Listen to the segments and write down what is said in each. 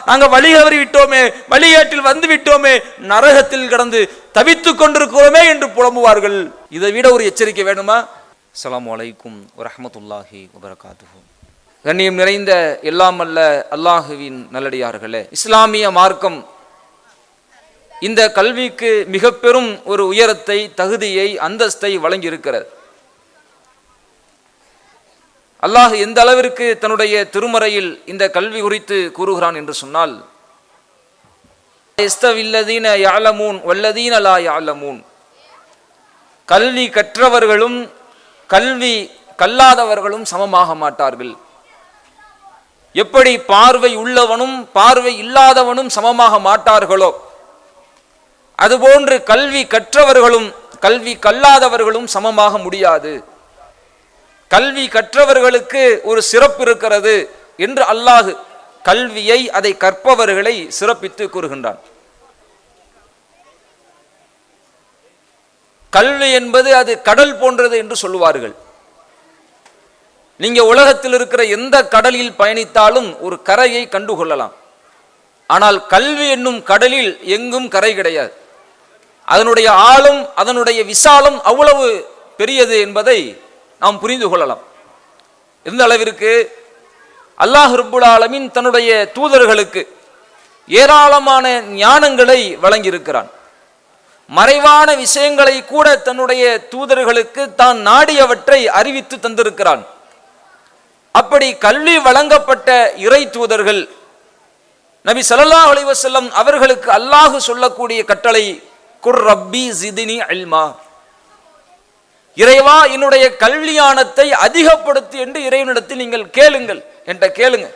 நாங்க வழி தவறி விட்டோமே, வழிகேட்டில் வந்து விட்டோமே, நரகத்தில் கடந்து தவித்துக் கொண்டிருக்கிறோமே என்று புலம்புவார்கள். இதை விட ஒரு எச்சரிக்கை வேணுமா? அஸ்ஸலாமு அலைக்கும் வரஹ்மத்துல்லாஹி வபரகாத்துஹு. கண்ணியம் நிறைந்த எல்லாம் அல்ல அல்லாஹுவின் நல்லடியார்களே, இஸ்லாமிய மார்க்கம் இந்த கல்விக்கு மிக பெரும் ஒரு உயரத்தை, தகுதியை, அந்தஸ்தை வழங்கி இருக்கிறது. அல்லாஹ் எந்த அளவிற்கு தன்னுடைய திருமறையில் இந்த கல்வி குறித்து கூறுகிறான் என்று சொன்னால், இஸ்தவில்லதீன யஅலமூன் வல்லதீன லா யஅலமூன், கல்வி கற்றவர்களும் கல்வி கல்லாதவர்களும் சமமாக மாட்டார்கள். எப்படி பார்வை உள்ளவனும் பார்வை இல்லாதவனும் சமமாக மாட்டார்களோ, அதுபோன்று கல்வி கற்றவர்களும் கல்வி கல்லாதவர்களும் சமமாக முடியாது. கல்வி கற்றவர்களுக்கு ஒரு சிறப்பு இருக்கிறது என்று அல்லாஹ் கல்வியை, அதை கற்பவர்களை சிறப்பித்து கூறுகின்றான். கல்வி என்பது அது கடல் போன்றது என்று சொல்லுவார்கள். நீங்க உலகத்தில் இருக்கிற எந்த கடலில் பயணித்தாலும் ஒரு கரையை கண்டுகொள்ளலாம். ஆனால் கல்வி என்னும் கடலில் எங்கும் கரை கிடையாது. அதனுடைய ஆழம், அதனுடைய விசாலம் அவ்வளவு பெரியது என்பதை நாம் புரிந்து கொள்ளலாம். எந்த அளவிற்கு அல்லாஹ் ரப்புல் ஆலமீன் தன்னுடைய தூதர்களுக்கு ஏராளமான ஞானங்களை வழங்கியிருக்கிறான். மறைவான விஷயங்களை கூட தன்னுடைய தூதர்களுக்கு தான் நாடியவற்றை அறிவித்து தந்திருக்கிறான். அப்படி கல்வி வழங்கப்பட்ட இறை தூதர்கள் நபி ஸல்லல்லாஹு அலைஹி வஸல்லம் அவர்களுக்கு அல்லாஹ் சொல்லக்கூடிய கட்டளை குர் ரப்பி ஜித்னி இல்மா, இறைவா என்னுடைய கல்வியானத்தை அதிகப்படுத்து என்று இறைவனிடத்தில் நீங்கள் கேளுங்கள் என்ற கேளுங்க.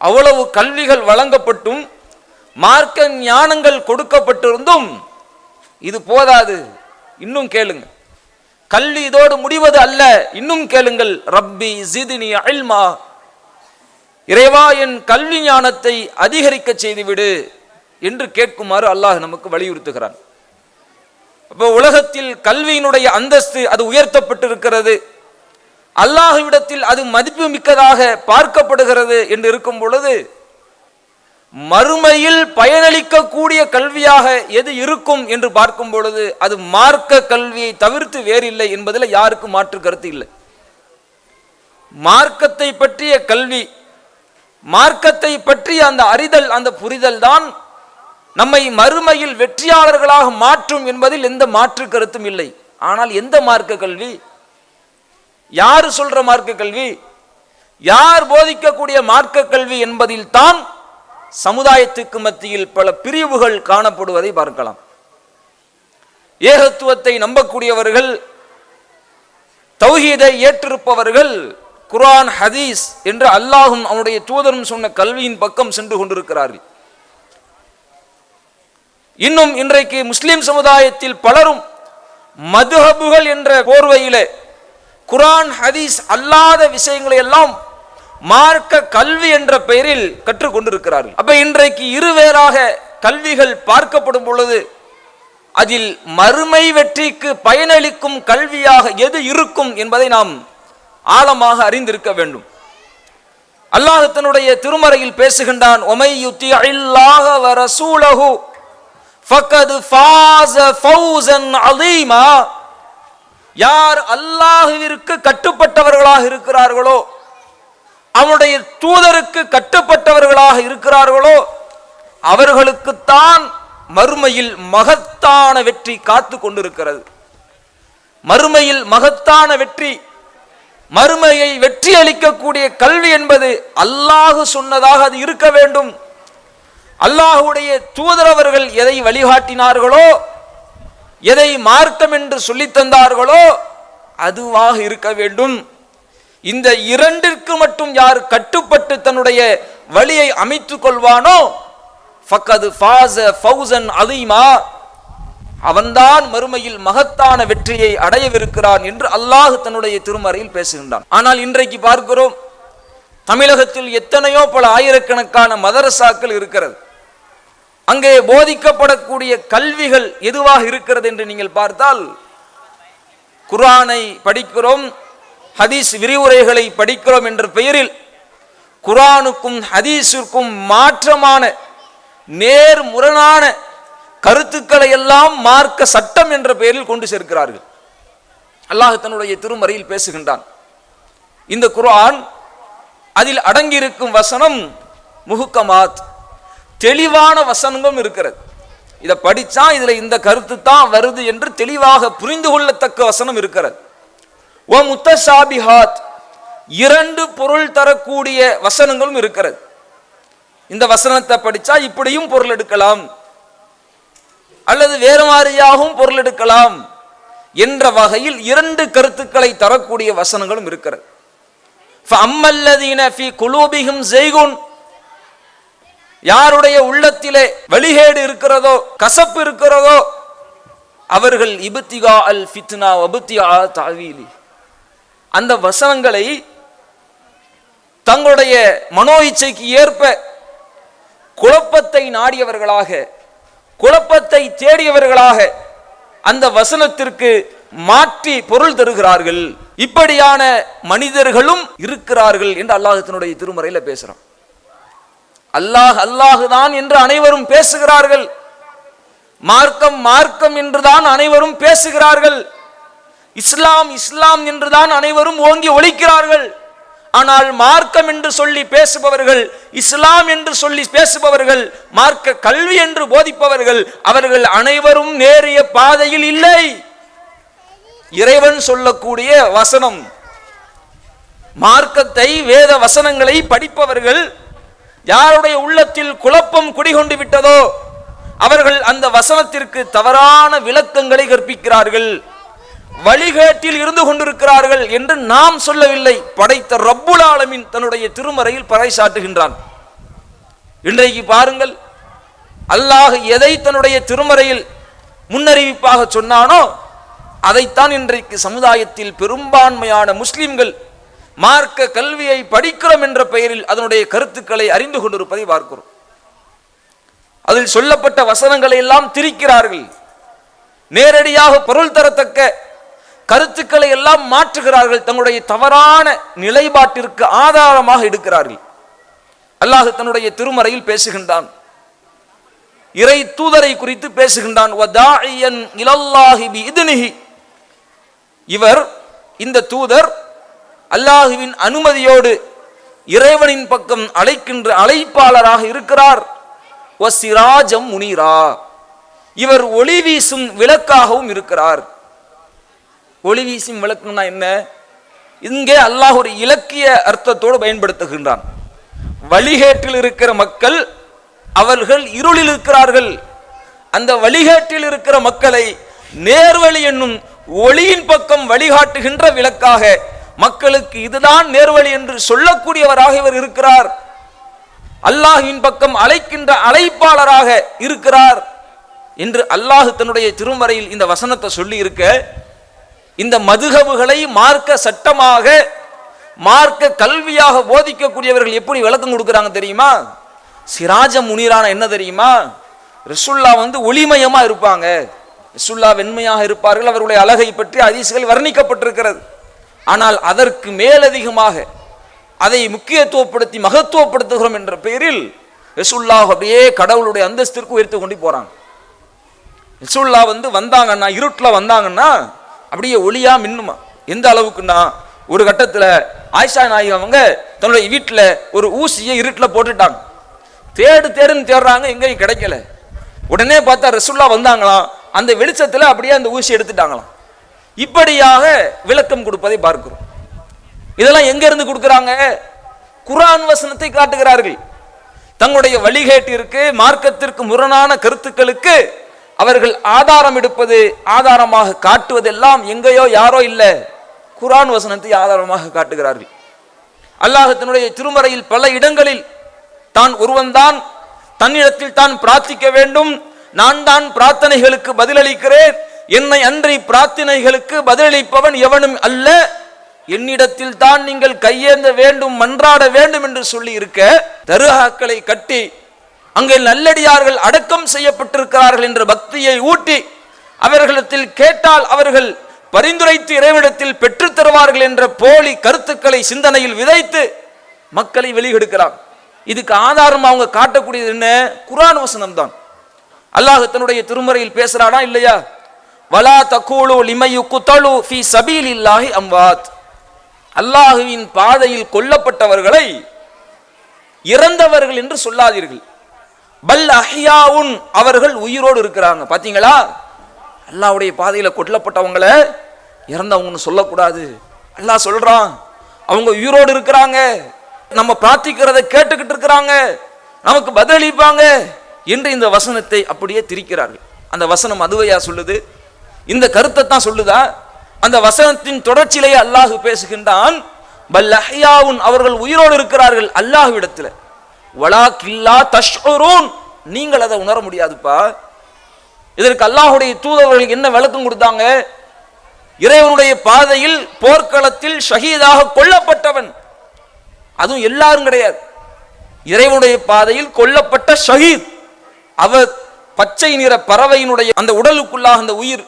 அவ்வளவு கல்விகள் வழங்கப்பட்டும் மார்க்க ஞானங்கள் கொடுக்கப்பட்டிருந்தும் இது போதாது, இன்னும் கேளுங்க. கல்வி இதோடு முடிவது அல்ல, இன்னும் கேளுங்கள். ரப்பி ஜித்னி இல்மா, இறைவா என் கல்வி ஞானத்தை அதிகரிக்க செய்துவிடு என்று கேட்குமாறு அல்லாஹ் நமக்கு வலியுறுத்துகிறான். அப்போ உலகத்தில் கல்வியினுடைய அந்தஸ்து அது உயர்த்தப்பட்டிருக்கிறது, அல்லாஹ்விடத்தில் அது மதிப்பு மிக்கதாக பார்க்கப்படுகிறது என்று இருக்கும் பொழுது, மறுமையில் பயனளிக்கக்கூடிய கல்வியாக எது இருக்கும் என்று பார்க்கும் பொழுது அது மார்க்க கல்வியை தவிர்த்து வேறில்லை என்பதில் யாருக்கும் மாற்று கருத்து இல்லை. மார்க்கத்தை பற்றிய கல்வி, மார்க்கத்தை பற்றிய அந்த அறிதல், அந்த புரிதல் தான் நம்மை மறுமையில் வெற்றியாளர்களாக மாற்றும் என்பதில் எந்த மாற்று கருத்தும் இல்லை. ஆனால் எந்த மார்க்க கல்வி? யார் சொல்ற மார்க்க கல்வி? யார் போதிக்கக்கூடிய மார்க்க கல்வி என்பதில் தான் சமுதாயத்துக்கு மத்தியில் பல பிரிவுகள் காணப்படுவதை பார்க்கலாம். ஏகத்துவத்தை நம்பக்கூடியவர்கள், தௌஹீதை ஏற்றிருப்பவர்கள் குர்ஆன் ஹதீஸ் என்று அல்லாஹும் அவனுடைய தூதரும் சொன்ன கல்வியின் பக்கம் சென்று கொண்டிருக்கிறார்கள். இன்னும் இன்றைக்கு முஸ்லிம் சமுதாயத்தில் பலரும் மதுஹபுகள் என்ற போர்வையிலே குர்ஆன் ஹதீஸ் அல்லாத விஷயங்களை எல்லாம் மார்க்க கல்வி என்ற பெயரில் கற்றுக்கொண்டிருக்கிறார்கள். அப்ப இன்றைக்கு இருவேறாக கல்விகள் பார்க்கப்படும் பொழுது அதில் மறுமை வெற்றிக்கு பயனளிக்கும் கல்வியாக எது இருக்கும் என்பதை நாம் ஆழமாக அறிந்திருக்க வேண்டும். அல்லாஹ் தன்னுடைய திருமறையில் பேசுகின்றான், ஒமை யுத்திஇல்லாஹ வ ரசூலஹு ஃபகத் ஃபாஸ ஃபௌஸன் அஸீமா, யார் அல்லாஹ்விற்கு கட்டுப்பட்டவர்களாக இருக்கிறார்களோ, அவனுடைய தூதருக்கு கட்டுப்பட்டவர்களாக இருக்கிறார்களோ, அவர்களுக்குத்தான் மறுமையில் மகத்தான வெற்றி காத்து கொண்டிருக்கிறது. மறுமையில் மகத்தான வெற்றி, மறுமையை வெற்றி அளிக்கக்கூடிய கல்வி என்பது அல்லாஹ் சொன்னதாக அது இருக்க வேண்டும். அல்லாஹுடைய தூதரவர்கள் எதை வழிகாட்டினார்களோ, எதை மார்க்கம் என்று சொல்லித் தந்தார்களோ அதுவாக இருக்க வேண்டும். இந்த இரண்டிற்கு மட்டும் யார் கட்டுப்பட்டு தன்னுடைய வழியை அமைத்துக் கொள்வானோ ஃபகத் ஃபாஸ ஃபௌஸன் அஸீமா, அவன்தான் மறுமையில் மகத்தான வெற்றியை அடையவிருக்கிறான் என்று அல்லாஹ் தன்னுடைய திருமறையில் பேசுகின்றான். ஆனால் இன்றைக்கு பார்க்கிறோம், தமிழகத்தில் எத்தனையோ பல ஆயிரக்கணக்கான மதரசாக்கள் இருக்கிறது. அங்கே போதிக்கப்படக்கூடிய கல்விகள் எதுவாக இருக்கிறது என்று நீங்கள் பார்த்தால், குர்ஆனை படிக்கிறோம், ஹதீஸ் விரிவுரைகளை படிக்கிறோம் என்ற பெயரில் குர்ஆனுக்கும் ஹதீஸிற்கும் மாற்றமான நேர்முரணான கருத்துக்களை எல்லாம் மார்க்க சட்டம் என்ற பெயரில் கொண்டு சேர்க்கிறார்கள். அல்லாஹ் தன்னுடைய திருமறையில் பேசுகின்றான். இந்த குர்ஆன் அதில் அடங்கியிருக்கும் வசனம் முஹ்கமாத், தெளிவான வசனங்களும் இருக்கிறது. இதை படிச்சா இதுல இந்த கருத்து தான் வருது என்று தெளிவாக புரிந்து கொள்ளத்தக்க வசனம் இருக்கிறது. வ முத்தஷாபிஹாத், இரண்டு பொருள் தரக்கூடிய வசனங்களும் இருக்கிறது. இந்த வசனத்தை படிச்சா இப்படியும் பொருள் எடுக்கலாம் அல்லது வேறு மாதிரியாகவும் பொருள் எடுக்கலாம் என்ற வகையில் இரண்டு கருத்துக்களை தரக்கூடிய வசனங்களும் இருக்கிறது. ஃபஅம்மல்லதீன ஃபீ குலூபிஹிம் ஸைகுன், யாருடைய உள்ளத்திலே வழிகேடு இருக்கிறதோ, கசப்பு இருக்கிறதோ, அவர்கள் இப்திகா அல் ஃபித்னா வப்தியா தஅவீலி, அந்த வசனங்களை தங்களுடைய மனோ இச்சைக்கு ஏற்ப குழப்பத்தை நாடியவர்களாக, குழப்பத்தை தேடியவர்களாக அந்த வசனத்திற்கு மாற்றி பொருள் தருகிறார்கள். இப்படியான மனிதர்களும் இருக்கிறார்கள் என்று அல்லாஹ் தன்னுடைய திருமறையில பேசுறான். அல்லாஹ் அல்லாஹுதான் என்று அனைவரும் பேசுகிறார்கள். மார்க்கம் மார்க்கம் என்றுதான் அனைவரும் பேசுகிறார்கள். இஸ்லாம் இஸ்லாம் என்றுதான் அனைவரும் ஓங்கி ஒலிக்கிறார்கள். ஆனால் மார்க்கம் என்று சொல்லி பேசுபவர்கள், இஸ்லாம் என்று சொல்லி பேசுபவர்கள், மார்க்க கல்வி என்று போதிப்பவர்கள், அவர்கள் அனைவரும் நேரிய பாதையில் இல்லை. இறைவன் சொல்லக்கூடிய வசனம், மார்க்கத்தை வேத வசனங்களை படிப்பவர்கள் யாருடைய உள்ளத்தில் குழப்பம் குடிகொண்டு விட்டதோ அவர்கள் அந்த வசனத்திற்கு தவறான விளக்கங்களை கற்பிக்கிறார்கள், வழிகேட்டில் இருந்து கொண்டிருக்கிறார்கள் என்று நாம் சொல்லவில்லை. படைத்த ரப்புல் ஆலமீன் தன்னுடைய திருமறையில் பறைசாட்டுகின்றான். இன்றைக்கு பாருங்கள், அல்லாஹ் எதை தன்னுடைய திருமறையில் முன்னறிவிப்பாக சொன்னானோ அதைத்தான் இன்றைக்கு சமுதாயத்தில் பெரும்பான்மையான முஸ்லிம்கள் மார்க்க கல்வியை படிக்கிறோம் என்ற பெயரில் அதனுடைய கருத்துக்களை அறிந்து கொண்டிருப்பதை பார்க்கிறோம். அதில் சொல்லப்பட்ட வசனங்களை எல்லாம் திரிக்கிறார்கள், நேரடியாக பொருள் தரத்தக்க கருத்துக்களை எல்லாம் மாற்றுகிறார்கள், தங்களுடைய தவறான நிலைப்பாட்டிற்கு ஆதாரமாக எடுக்கிறார்கள். அல்லாஹ் தன்னுடைய திருமறையில் பேசுகின்றான், இறை தூதரை குறித்து பேசுகின்றான். வதாஇயன் இலல்லாஹி பிஇذனிஹி, இவர் இந்த தூதர் அல்லாஹுவின் அனுமதியோடு இறைவனின் பக்கம் அழைக்கின்ற அழைப்பாளராக இருக்கிறார். வசிராஜம் முனீரா, இவர் ஒளி வீசும் விளக்காகவும் இருக்கிறார். ஒளி வீசும் விளக்குன்னா என்ன? இங்கே அல்லாஹ் ஒரு இலக்கிய அர்த்தத்தோடு பயன்படுத்துகின்றான். வழிகேட்டில் இருக்கிற மக்கள் அவர்கள் இருளில் இருக்கிறார்கள். அந்த வழிகேட்டில் இருக்கிற மக்களை நேர்வழி என்னும் ஒளியின் பக்கம் வழிகாட்டுகின்ற விளக்காக, மக்களுக்கு இதுதான் நேர்வழி என்று சொல்லக்கூடியவராக இவர் இருக்கிறார். அல்லாஹ்வின் பக்கம் அழைக்கின்ற அழைப்பாளராக இருக்கிறார் என்று அல்லாஹ் தன்னுடைய திருமறையில் இந்த வசனத்தை சொல்லி இருக்க, இந்த மதுஹபுகளை மார்க்க சட்டமாக மார்க்க கல்வியாக போதிக்கக்கூடியவர்கள் எப்படி விளக்கம் கொடுக்கிறாங்க தெரியுமா? சிராஜ முனீரான என்ன தெரியுமா? ரசூல்லா ஒளிமயமா இருப்பாங்க, ரசூல்லா வெண்மையாக இருப்பார்கள், அவருடைய அழகை பற்றி ஹதீஸ்கள் வர்ணிக்கப்பட்டிருக்கிறது. ஆனால் அதற்கு மேலதிகமாக அதை முக்கியத்துவப்படுத்தி மகத்துவப்படுத்துகிறோம் என்ற பெயரில் ரசூல்லா அப்படியே கடவுளுடைய அந்தஸ்திற்கு உயர்த்து கொண்டு போறாங்க. ரசூல்லா வந்தாங்கன்னா, இருட்டில் வந்தாங்கன்னா அப்படியே ஒளியா மின்னுமா. எந்த அளவுக்குன்னா, ஒரு கட்டத்தில் ஆயிஷா நாயகி அவங்க தன்னுடைய வீட்டில் ஒரு ஊசியை இருட்டில் போட்டுட்டாங்க. தேடுன்னு தேடுறாங்க, எங்கேயும் கிடைக்கல. உடனே பார்த்தா ரசூல்லா வந்தாங்களாம், அந்த வெளிச்சத்தில் அப்படியே அந்த ஊசி எடுத்துட்டாங்களாம். இப்படியாக விளக்கம் கொடுப்பதை பார்க்கிறோம். இதெல்லாம் எங்க இருந்து கொடுக்கிறாங்க? குர்ஆன் வசனத்தை காட்டுகிறார்கள். தங்களுடைய வழிகேட்டிற்கு மார்க்கத்திற்கு முரணான கருத்துக்களுக்கு அவர்கள் ஆதாரம் எடுப்பது, ஆதாரமாக காட்டுவதெல்லாம் எங்கேயோ யாரோ இல்லை, குர்ஆன் வசனத்தை ஆதாரமாக காட்டுகிறார்கள். அல்லாஹ் தன்னுடைய திருமறையில் பல இடங்களில் தான் ஒருவன்தான் தன்னிடத்தில் தான் பிரார்த்திக்க வேண்டும், நான் தான் பிரார்த்தனைகளுக்கு பதிலளிக்கிறேன், என்னை அன்றி பிரார்த்தனைகளுக்கு பதிலளிப்பவன் எவனும் அல்ல, என்னிடத்தில் தான் நீங்கள் கையேந்த வேண்டும், மன்றாட வேண்டும் என்று சொல்லி இருக்க, தர்காக்களை கட்டி அங்கே நல்லடியார்கள் அடக்கம் செய்யப்பட்டிருக்கிறார்கள் என்ற பக்தியை ஊட்டி அவர்களிடத்தில் கேட்டால் அவர்கள் பரிந்துரைத்து இறைவனிடத்தில் பெற்றுத் தருவார்கள் என்ற போலி கருத்துக்களை சிந்தனையில் விதைத்து மக்களை வெளியெடுக்கிறாங்க. இதுக்கு ஆதாரம் அவங்க காட்டக்கூடியது என்ன? குர்ஆன் வசனம் தான். அல்லாஹ் தன்னுடைய திருமறையில் பேசுறானா இல்லையா? வலா தகூலு லிமையுக்தலு ஃபீ சபீலில்லாஹி அம்வாத். அல்லாஹ்வின் பாதையில் கொல்லப்பட்டவர்களை இறந்தவர்கள் என்று சொல்லாதீர்கள். பல் அஹ்யாவுன், அவர்கள் உயிரோடு இருக்கிறாங்க. பாத்தீங்களா, அல்லாஹ்வுடைய பாதையில கொல்லப்பட்டவங்கள இறந்தவங்கன்னு சொல்லக்கூடாது. அல்லாஹ் சொல்றான் அவங்க உயிரோடு இருக்கிறாங்க, நம்ம பிரார்த்திக்கிறத கேட்டுக்கிட்டு இருக்கிறாங்க, நமக்கு பதிலளிப்பாங்க என்று இந்த வசனத்தை அப்படியே திரிக்கிறார்கள். அந்த வசனம் அதுவையா சொல்லுது? இந்த கருத்தை தான் சொல்லுதா? அந்த வசனத்தின் தொடர்ச்சியிலேயே அல்லாஹ் பேசுகின்றான், பல் அஹ்யாவுன், அவர்கள் உயிரோடு இருக்கிறார்கள் அல்லாஹ்விடத்தில். வலாக்கில்லா தஷ்உரூன், நீங்கள் அதை உணர முடியாதுப்பா. இதற்கு அல்லாஹ்வுடைய தூதர்கள் என்ன விளக்கம் கொடுத்தாங்க? இறைவனுடைய பாதையில் போர்க்களத்தில் ஷஹீதாக கொல்லப்பட்டவன், அதுவும் எல்லாரும் கிடையாது, இறைவனுடைய பாதையில் கொல்லப்பட்ட ஷஹீத், அவர் பச்சை நிற பறவையினுடைய அந்த உடலுக்குள்ளாக அந்த உயிர்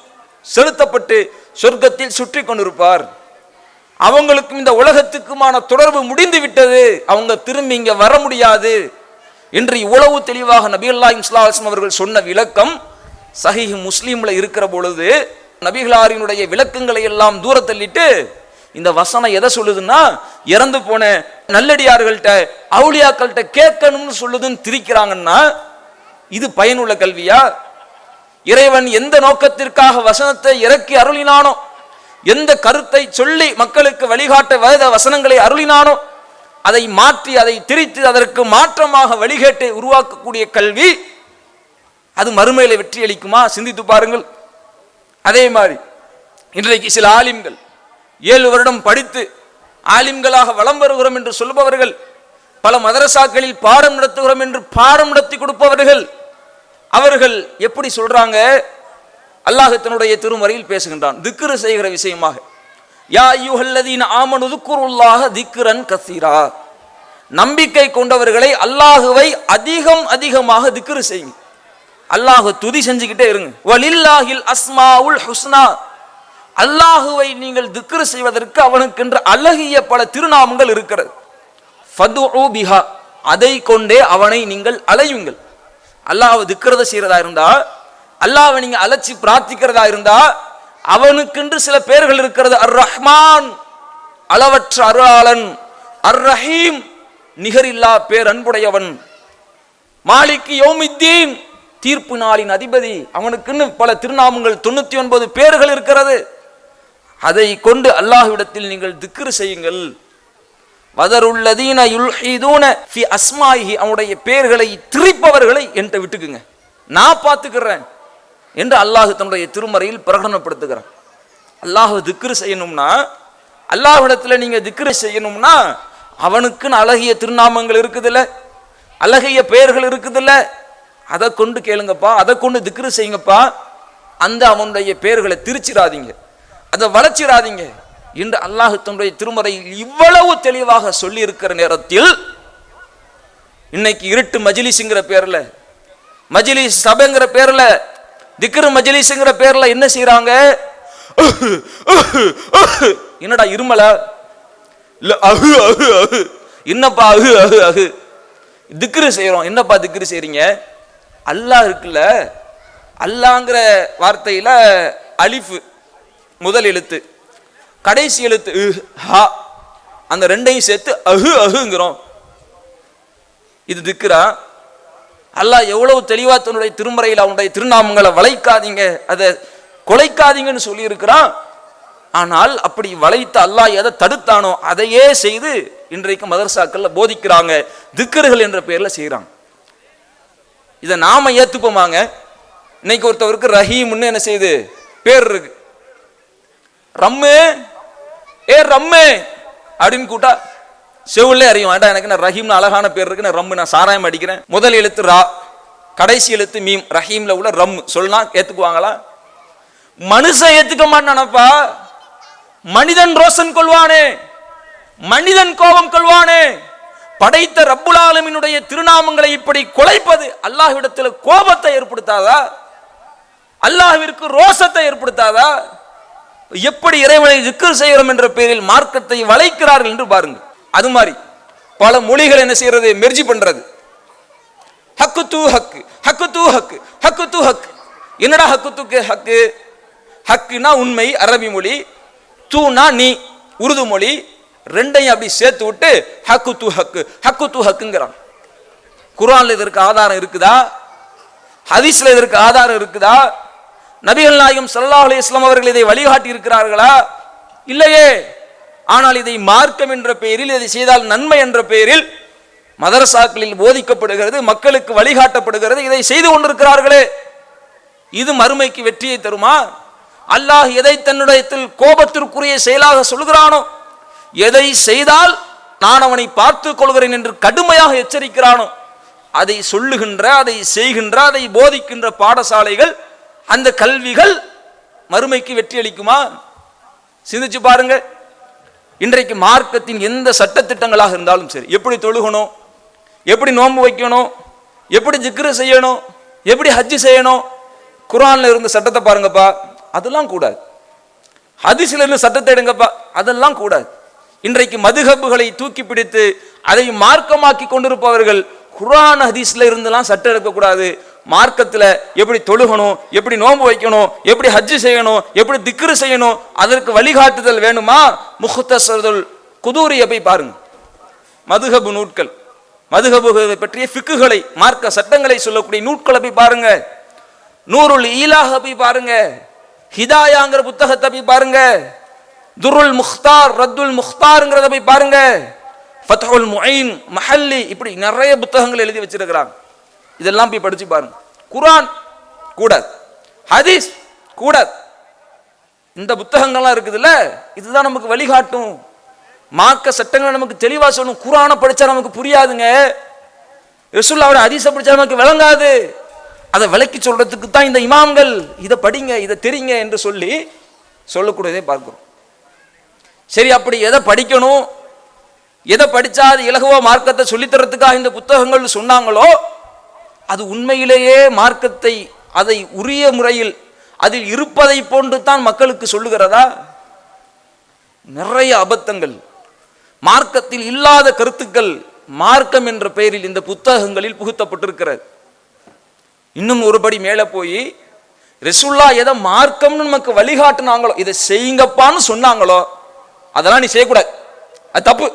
செலுத்தப்பட்டு சொர்க்கத்தில் சுற்றி கொண்டிருப்பார். அவங்களுக்கும் இந்த உலகத்துக்குமான தொடர்பு முடிந்து விட்டது, அவங்க திரும்பி இங்க வர முடியாது என்று இவ்வளவு தெளிவாக நபிகள்நாயகம் ஸல்லல்லாஹு அலைஹி வஸல்லம் அவர்கள் சொன்ன விளக்கம் சஹீஹ் முஸ்லிம்ல இருக்கிற பொழுது நபிகளாரினுடைய விளக்கங்களை எல்லாம் தூர தள்ளிட்டு இந்த வசனம் எதை சொல்லுதுன்னா, இறந்து போன நல்லடியார்கள்ட்ட அவுலியாக்கள்கிட்ட கேட்கணும்னு சொல்லுதுன்னு திரிக்கிறாங்கன்னா இது பயனுள்ள கல்வியா? இறைவன் எந்த நோக்கத்திற்காக வசனத்தை இறக்கி அருளினானோ, எந்த கருத்தை சொல்லி மக்களுக்கு வழிகாட்ட வேத வசனங்களை அருளினானோ, அதை மாற்றி அதை திரித்து அதற்கு மாற்றமாக வழிகேட்டை உருவாக்கக்கூடிய கல்வி, அது மறுமையில வெற்றி அளிக்குமா? சிந்தித்து பாருங்கள். அதே மாதிரி இன்றைக்கு சில ஆலிம்கள் 7 வருடம் படித்து ஆலிம்களாக வலம் வருகிறோம் என்று சொல்பவர்கள், பல மதரசாக்களில் பாடம் நடத்துகிறோம் என்று பாடம் நடத்தி கொடுப்பவர்கள், அவர்கள் எப்படி சொல்றாங்க? அல்லாஹ் தன்னுடைய திருமறையில் பேசுகின்றான் திக்ரு செய்கிற விஷயமாக, யா அய்யுஹல்லதீன ஆமனு ذுக்ருல்லாஹ திக்ரன் கஸீரா, நம்பிக்கை கொண்டவர்களை அல்லாஹுவை அதிகம் அதிகமாக திக்ரு செய்யுங்க, அல்லாஹ் துதி செஞ்சுக்கிட்டே இருங்க. வலில்லாஹில் அஸ்மாஉல் ஹுஸ்னா, அல்லாஹுவை நீங்கள் திக்ரு செய்வதற்கு அவனுக்கென்று அழகிய பல திருநாமங்கள் இருக்கிறது. ஃபதுஉ பிஹா, அதை கொண்டே அவனை நீங்கள் அலையுங்கள். அல்லாஹ் திக்ரத செய்யறதா இருந்தா, அல்லாஹ்வை நீங்க அழைச்சி பிரார்த்திக்கிறதா இருந்தா, அவனுக்கென்று சில பெயர்கள் இருக்கிறது. அர் ரஹ்மான், அளவற்ற அருளாளன். அர் ரஹீம், நிகரில்லா பேர் அன்புடையவன். மாலிக் யௌமித்தீன், தீர்ப்பு நாளின் அதிபதி. அவனுக்குன்னு பல திருநாமங்கள் 99 பேர்கள் இருக்கிறது. அதை கொண்டு அல்லாஹ்விடத்தில் நீங்கள் திக்ரு செய்யுங்கள். வதருல்லதீன யுல்ஹிதூன ஃபி அஸ்மாஇஹி, அவனுடைய பெயர்களை திரிப்பவர்களை என்கிட்ட விட்டுக்குங்க, நான் பார்த்துக்கிறேன் என்று அல்லாஹ் தன்னுடைய திருமறையில் பிரகடனப்படுத்துகிறான். அல்லாஹ் திக்ரு செய்யணும்னா, அல்லாஹ்விடத்தில் நீங்க திக்ரு செய்யணும்னா, அவனுக்குன்னு அழகிய திருநாமங்கள் இருக்குதுல்ல, அழகிய பெயர்கள் இருக்குதுல்ல, அதை கொண்டு கேளுங்கப்பா, அதை கொண்டு திக்ரு செய்யுங்கப்பா. அந்த அவனுடைய பெயர்களை திரிச்சிடாதீங்க, அதை வளர்ச்சிடாதீங்க என்று அல்லாஹ் தன்னுடைய திருமறையில் இவ்வளவு தெளிவாக சொல்லி இருக்கிற நேரத்தில், இன்னைக்கு இருட்டு மஜ்லிஸ்ங்கிற பேர்ல, மஜ்லிஸ் சபைங்கிற பேர்ல, திக்ரு மஜ்லிஸ்ங்கிற பேர்ல என்ன செய்யறாங்க? என்னடா இருமலா? இல்ல அஹு அஹு அஹு. என்னப்பா அஹு அஹு அஹு? திக்ரு செய்யறோம். என்னப்பா திக்ரு செய்றீங்க? அல்லாஹ் இருக்குல்ல, அல்லாங்கிற வார்த்தையில அலிஃப் முதல் எழுத்து, கடைசி எழுத்து ஹா, அந்த ரெண்டையும் சேர்த்து அஹு அஹுங்கிறோம். இது திக்ரா? அல்லாஹ் எவ்வளவு தெளிவா தன்னுடைய திருமறையில் அவனுடைய திருநாமங்களை வளைக்காதீங்க, அதை கொலைக்காதீங்கன்னு சொல்லி இருக்கிறான். ஆனால் அப்படி வளைத்து அல்லாஹ் எதை தடுத்தானோ அதையே செய்து இன்றைக்கு மதரசாக்கள்ல போதிக்கிறாங்க, திக்ருகள் என்ற பெயர்ல செய்யறாங்க. இதை நாம ஏத்துப்போமாங்க? இன்னைக்கு ஒருத்தவருக்கு ரஹீம்னு என்ன செய்யுது பேர் இருக்கு, ரம்மு ஏ ரம்மு அப்படின்னு கூட்டா செவுல்லே அறியும், வேண்டாம் எனக்கு நான் ரஹீம்னு அழகான பேர் இருக்கு, நான் ரம்மு, நான் சாராயம் அடிக்கிறேன், முதல் எழுத்து ரா, கடைசி எழுத்து மீம், ரஹீம்ல உள்ள ரம் சொன்னா ஏத்துக்குவாங்களா? மனுஷன் ஏத்துக்க மாட்டானப்பா. மனிதன் ரோஷன் கொள்வானே, மனிதன் கோபம் கொள்வானே. படைத்த ரப்புல் ஆலமீனுடைய திருநாமங்களை இப்படி குலைப்பது அல்லாஹ்விடத்தில் கோபத்தை ஏற்படுத்தாதா? அல்லாஹ்விற்கு ரோஷத்தை ஏற்படுத்தாதா? எப்படி இறைவனை திக்ர் செய்கிறோம் என்ற பெயரில் மார்க்கத்தை வளைக்கிறார்கள் என்று பாருங்கள். அது மாதிரி பல மொழிகள் என்ன செய்யறது, மெர்ஜி பண்றது. ஹக்கு தூ ஹக்கு, ஹக்கு தூ ஹக்கு, ஹக்கு தூ ஹக்கு. என்னடா ஹக்கு தூக்கு ஹக்கு? ஹக்குனா உண்மை அரபி மொழி, தூனா நீ உருது மொழி, ரெண்டையும் அப்படி சேர்த்து விட்டு ஹக்கு தூ ஹக்கு, ஹக்கு தூ ஹக்குங்கிறான். குர்ஆன்ல இதற்கு ஆதாரம் இருக்குதா? ஹதீஸ்ல இதற்கு ஆதாரம் இருக்குதா? நபிகள் நாயகம் ஸல்லல்லாஹு அலைஹி வஸல்லம் அவர்கள் இதை வழிகாட்டி இருக்கிறார்களா? இல்லையே. ஆனால் இதை மார்க்கம் என்ற பெயரில், இதை செய்தால் நன்மை என்ற பெயரில் மதரசாக்களில் போதிக்கப்படுகிறது, மக்களுக்கு வழிகாட்டப்படுகிறது. இதை செய்து கொண்டிருக்கிறார்களே, இது மறுமைக்கு வெற்றியை தருமா? அல்லாஹ் எதை தன்னுடைய கோபத்திற்குரிய செயலாக சொல்கிறானோ, எதை செய்தால் நான் அவனை பார்த்துக் கொள்கிறேன் என்று கடுமையாக எச்சரிக்கிறானோ, அதை சொல்லுகின்ற, அதை செய்கின்ற, அதை போதிக்கின்ற பாடசாலைகள், அந்த கல்விகள் மறுமைக்கு வெற்றி அளிக்குமா? சிந்திச்சு பாருங்க. இன்றைக்கு மார்க்கத்தின் எந்த சட்டத்திட்டங்களாக இருந்தாலும் சரி, எப்படி தொழுகணும், எப்படி நோன்பு வைக்கணும், எப்படி ஜிக்ரு செய்யணும், எப்படி ஹஜ்ஜு செய்யணும், குர்ஆன்ல இருந்த சட்டத்தை பாருங்கப்பா, அதெல்லாம் கூடாது. ஹதீஸ்ல இருந்து சட்டத்தை எடுங்கப்பா, அதெல்லாம் கூடாது. இன்றைக்கு மதுஹப்புகளை தூக்கி பிடித்து அதை மார்க்கமாக்கி கொண்டிருப்பவர்கள் குர்ஆன் ஹதீஸ்ல இருந்தெல்லாம் சட்டம் எடுக்கக்கூடாது. மார்க்கத்தில் எப்படி தொழுகணும், எப்படி நோன்பு வைக்கணும், எப்படி ஹஜ்ஜு செய்யணும், எப்படி திக்ரு செய்யணும், அதற்கு வழிகாட்டுதல் வேணுமா? முஹ்தஸருல் குதூரியை போய் பாருங்க. மதுஹபு நூட்கள், மதுஹபுகளை பற்றிய ஃபிக்குகளை, மார்க்க சட்டங்களை சொல்லக்கூடிய நூட்களை போய் பாருங்க. நூருல் ஈலாஹ போய் பாருங்க. ஹிதாயாங்கிற புத்தகத்தை போய் பாருங்க. துருல் முக்தார், ரத்துல் முக்தார்ங்கிறத போய் பாருங்க. ஃபத்ஹுல் முயின், மஹல்லி, இப்படி நிறைய புத்தகங்கள் எழுதி வச்சிருக்கிறாங்க. இதெல்லாம் போய் படிச்சு பாருங்க. குர்ஆன் கூடாது, ஹதீஸ் கூடாது. இந்த புத்தகங்கள்லாம் இருக்குதுல்ல, இதுதான் நமக்கு வழிகாட்டும். மார்க்க சட்டங்களை நமக்கு தெளிவா சொல்லணும். குர்ஆனை படிச்சா நமக்கு புரியாதுங்க. ரசூலுல்லாஹ்வுடைய ஹதீஸை படிச்சா நமக்கு விளங்காது. அதை விளக்கி சொல்றதுக்கு தான் இந்த இமாம்கள் இதை படிங்க, இதை தெரியுங்க என்று சொல்லி சொல்லக்கூடியதை பார்க்கிறோம். சரி, அப்படி எதை படிக்கணும், எதை படிச்சா அது இலகுவா மார்க்கத்தை சொல்லித்தரத்துக்காக இந்த புத்தகங்கள் சொன்னாங்களோ, அது உண்மையிலேயே மார்க்கத்தை அதை உரிய முறையில் அதில் இருப்பதை போன்று தான் மக்களுக்கு சொல்லுகிறதா? நிறைய அபத்தங்கள், மார்க்கத்தில் இல்லாத கருத்துக்கள் மார்க்கம் என்ற பெயரில் இந்த புத்தகங்களில் புகுத்தப்பட்டிருக்கிறது. இன்னும் ஒருபடி மேலே போய் ரசூலுல்லாஹ் எதை மார்க்கம்னு நமக்கு வழிகாட்டுனாங்களோ, இதை செய்யுங்கப்பான்னு சொன்னாங்களோ, அதெல்லாம் நீ செய்யக்கூடாது, அது தப்பு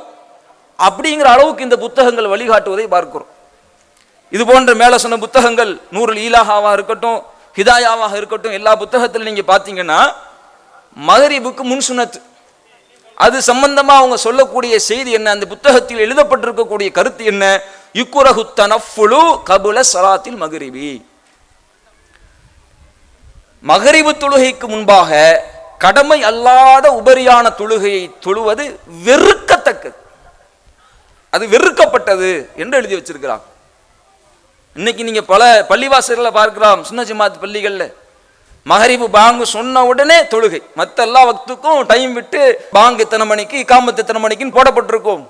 அப்படிங்கிற அளவுக்கு இந்த புத்தகங்கள் வழிகாட்டுவதை பார்க்கிறோம். இது போன்ற மேல சொன்ன புத்தகங்கள், நூருல் ஈலாஹாவாக இருக்கட்டும், ஹிதாயாவாக இருக்கட்டும், எல்லா புத்தகத்தில் நீங்க பார்த்தீங்கன்னா மகரிபுக்கு முன் சுன்னத், அது சம்பந்தமா அவங்க சொல்லக்கூடிய செய்தி என்ன, அந்த புத்தகத்தில் எழுதப்பட்டிருக்கக்கூடிய கருத்து என்ன? யுக்ரஹு தனஃபுலு கபுல ஸலாத்தில் மக்ரிபி, மகரிபு தொழுகைக்கு முன்பாக கடமை அல்லாத உபரியான தொழுகையை தொழுவது வெறுக்கத்தக்கது, அது வெறுக்கப்பட்டது என்று எழுதி வச்சிருக்கிறாங்க. இன்னைக்கு நீங்க பல பள்ளிவாசல்களை பார்க்கலாம், சுன்ன ஜமாத் பள்ளிகள்ல மகரிபு பாங்கு சொன்ன உடனே தொழுகை, மற்ற எல்லா வக்துக்கும் டைம் விட்டு பாங்கு எத்தனை மணிக்கு, இகாமத்து எத்தனை மணிக்குன்னு போடப்பட்டிருக்கும்.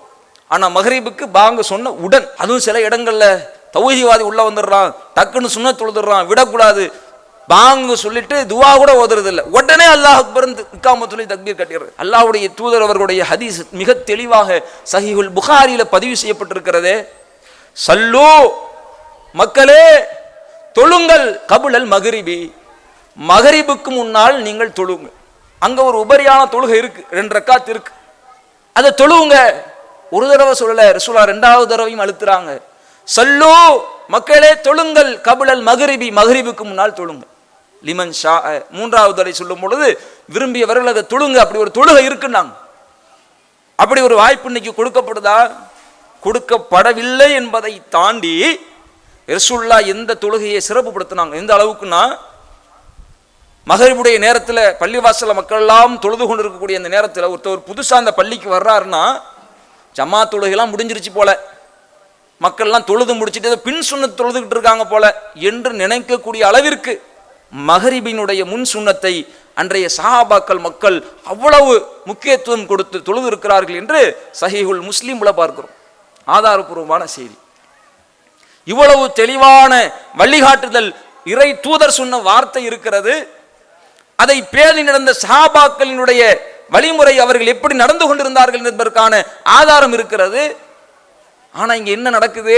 ஆனா மகரிபுக்கு பாங்கு சொன்ன உடன், அதுவும் சில இடங்கள்ல தௌஹீத்வாதி உள்ள வந்துடுறான், டக்குன்னு சுன்னத் தொழுதுறான், விடக்கூடாது, பாங்கு சொல்லிட்டு துவா கூட ஓதுறது இல்லை, உடனே அல்லாஹ் அக்பர் இக்காமத் சொல்லி தக்பீர் கட்டிடுறது. அல்லாஹ்வுடைய தூதர் அவர்களுடைய ஹதீஸ் மிக தெளிவாக சஹீஹுல் புகாரியில பதிவு செய்யப்பட்டிருக்கிறதே, சல்லு மக்களே தொழுங்கள் கபுலல் மகரிபி, மகரிபுக்கு முன்னால் நீங்கள் தொழுங்க. அங்க ஒரு உபரியான தொழுகை இருக்கு, 2 ரக்காத் இருக்கு, அதை தொழுவுங்க. ஒரு தடவை சொல்லல, ரசூலுல்லாஹ் 2வது தடவையும் அழுத்துறாங்க, சல்லு மக்களே தொழுங்கள் கபுலல் மகரிபி, மகரிபுக்கு முன்னால் தொழுங்க. லிமன் ஷா 3வது தடவை சொல்லும் பொழுது விரும்பியவர்கள் அதை தொழுங்க. அப்படி ஒரு தொழுகை இருக்குன்னாங்க. அப்படி ஒரு வாய்ப்பு இன்னைக்கு கொடுக்கப்படுதா? கொடுக்கப்படவில்லை என்பதை தாண்டி ரசூலுல்லாஹ் எந்த தொழுகையை சிறப்புப்படுத்தினாங்க, எந்த அளவுக்குன்னா, மகரிபுடைய நேரத்தில் பள்ளிவாசல மக்கள் எல்லாம் தொழுது கொண்டு இருக்கக்கூடிய அந்த நேரத்தில் ஒருத்தர் புதுசா அந்த பள்ளிக்கு வர்றாருன்னா, ஜமா தொழுகைலாம் முடிஞ்சிருச்சு போல, மக்கள்லாம் தொழுது முடிச்சுட்டு பின் சுன்னத் தொழுதுகிட்டு இருக்காங்க போல என்று நினைக்கக்கூடிய அளவிற்கு மகரிபினுடைய முன் சுன்னத்தை அன்றைய சஹாபாக்கள் மக்கள் அவ்வளவு முக்கியத்துவம் கொடுத்து தொழுது இருக்கிறார்கள் என்று சஹீஹுல் முஸ்லிம்ல பார்க்கிறோம். ஆதாரபூர்வமான செய்தி. இவ்வளவு தெளிவான வழிகாட்டுதல் இறை தூதர் சொன்ன வார்த்தை இருக்கிறது. அதை பேணி நடந்த சஹாபாக்களினுடைய வழிமுறை, அவர்கள் எப்படி நடந்து கொண்டிருந்தார்கள் என்பதற்கான ஆதாரம் இருக்கிறது. ஆனா இங்க என்ன நடக்குது?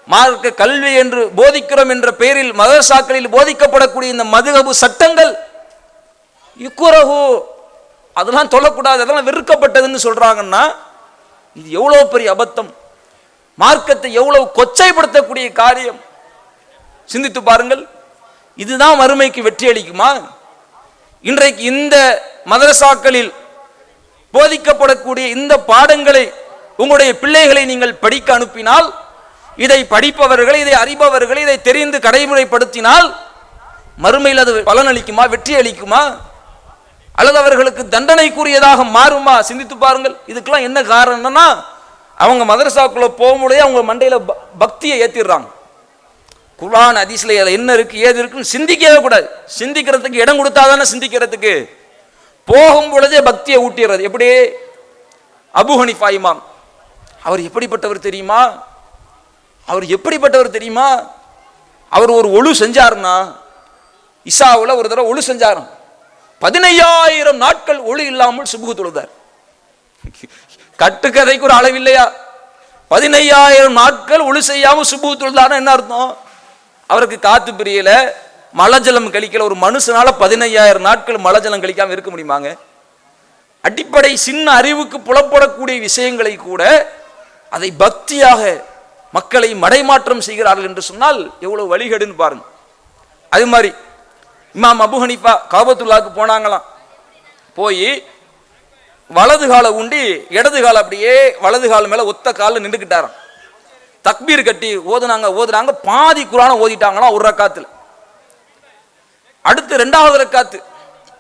மார்க்க கல்வி என்று போதிக்கிறோம் என்ற பெயரில் மதரசாக்களில் போதிக்கப்படக்கூடிய இந்த மதுஹபு சட்டங்கள் யுக்ரஹு, அதெல்லாம் சொல்லக்கூடாது, அதெல்லாம் வெறுக்கப்பட்டதுன்னு சொல்றாங்கன்னா இது எவ்வளவு பெரிய அபத்தம், மார்க்கத்தை எவ்வளவு கொச்சைப்படுத்தக்கூடிய காரியம். சிந்தித்து பாருங்கள். இதுதான் மறுமைக்கு வெற்றி அளிக்குமா? இன்றைக்கு இந்த மதரசாக்களில் போதிக்கப்படக்கூடிய இந்த பாடங்களை உங்களுடைய பிள்ளைகளை நீங்கள் படிக்க அனுப்பினால், இதை படிப்பவர்களை, இதை அறிபவர்களை, இதை தெரிந்து கடைமுறைப்படுத்தினால் மறுமையில் அது பலன் அளிக்குமா, வெற்றி அளிக்குமா, அல்லது அவர்களுக்கு தண்டனைக்குரியதாக மாறுமா? சிந்தித்து பாருங்கள். இதுக்கெல்லாம் என்ன காரணம்னா, அவங்க மதரசாக்குள்ள போகும்போதே அவங்க மண்டையில பக்தியை ஏத்திடுறாங்க. குர்ஆன் ஹதீஸ்ல என்ன இருக்கு ஏது இருக்குன்னு சிந்திக்கவே கூடாது. சிந்திக்கிறதுக்கு இடம் கொடுத்தாதானே சிந்திக்கிறதுக்கு. போகும் பொழுதே பக்தியை ஊட்டிடுறது. எப்படி? அபூ ஹனீஃபா இமாம், அவர் எப்படிப்பட்டவர் தெரியுமா? அவர் எப்படிப்பட்டவர் தெரியுமா? அவர் ஒரு ஒழு செஞ்சாருன்னா, இசாவுல ஒரு தடவை ஒழு செஞ்சாராம். 15,000 நாட்கள் ஒளி இல்லாமல் சுபுகு தொழுதார். கட்டுக்கதைக்கு ஒரு அளவில்லையா? 15,000 நாட்கள் ஒளி செய்யாமல் சுபுகு தொழுதார். என்ன அர்த்தம்? அவருக்கு காத்து பிரியல, மலஜலம் கழிக்கல. ஒரு மனுஷனால 15,000 நாட்கள் மலஜலம் கழிக்காம இருக்க முடியுமாங்க? அடிப்படை சின்ன அறிவுக்கு புலப்படக்கூடிய விஷயங்களை கூட அதை பக்தியாக மக்களை மடைமாற்றம் செய்கிறார்கள் என்று சொன்னால் எவ்வளவு வழிகேடுன்னு பாருங்க. அது மாதிரி இமாம் அபூ ஹனீஃபா காபத்துல்லாவுக்கு போனாங்களாம். போய் வலது காலை ஊண்டி இடது கால அப்படியே வலது கால மேல ஒத்த காலில் நின்றுக்கிட்டாராம். தக்பீர் கட்டி ஓதுனாங்க. பாதி குர்ஆனை ஓதிட்டாங்களாம் ஒரு ரக்காத்துல. அடுத்து 2வது ரக்காத்து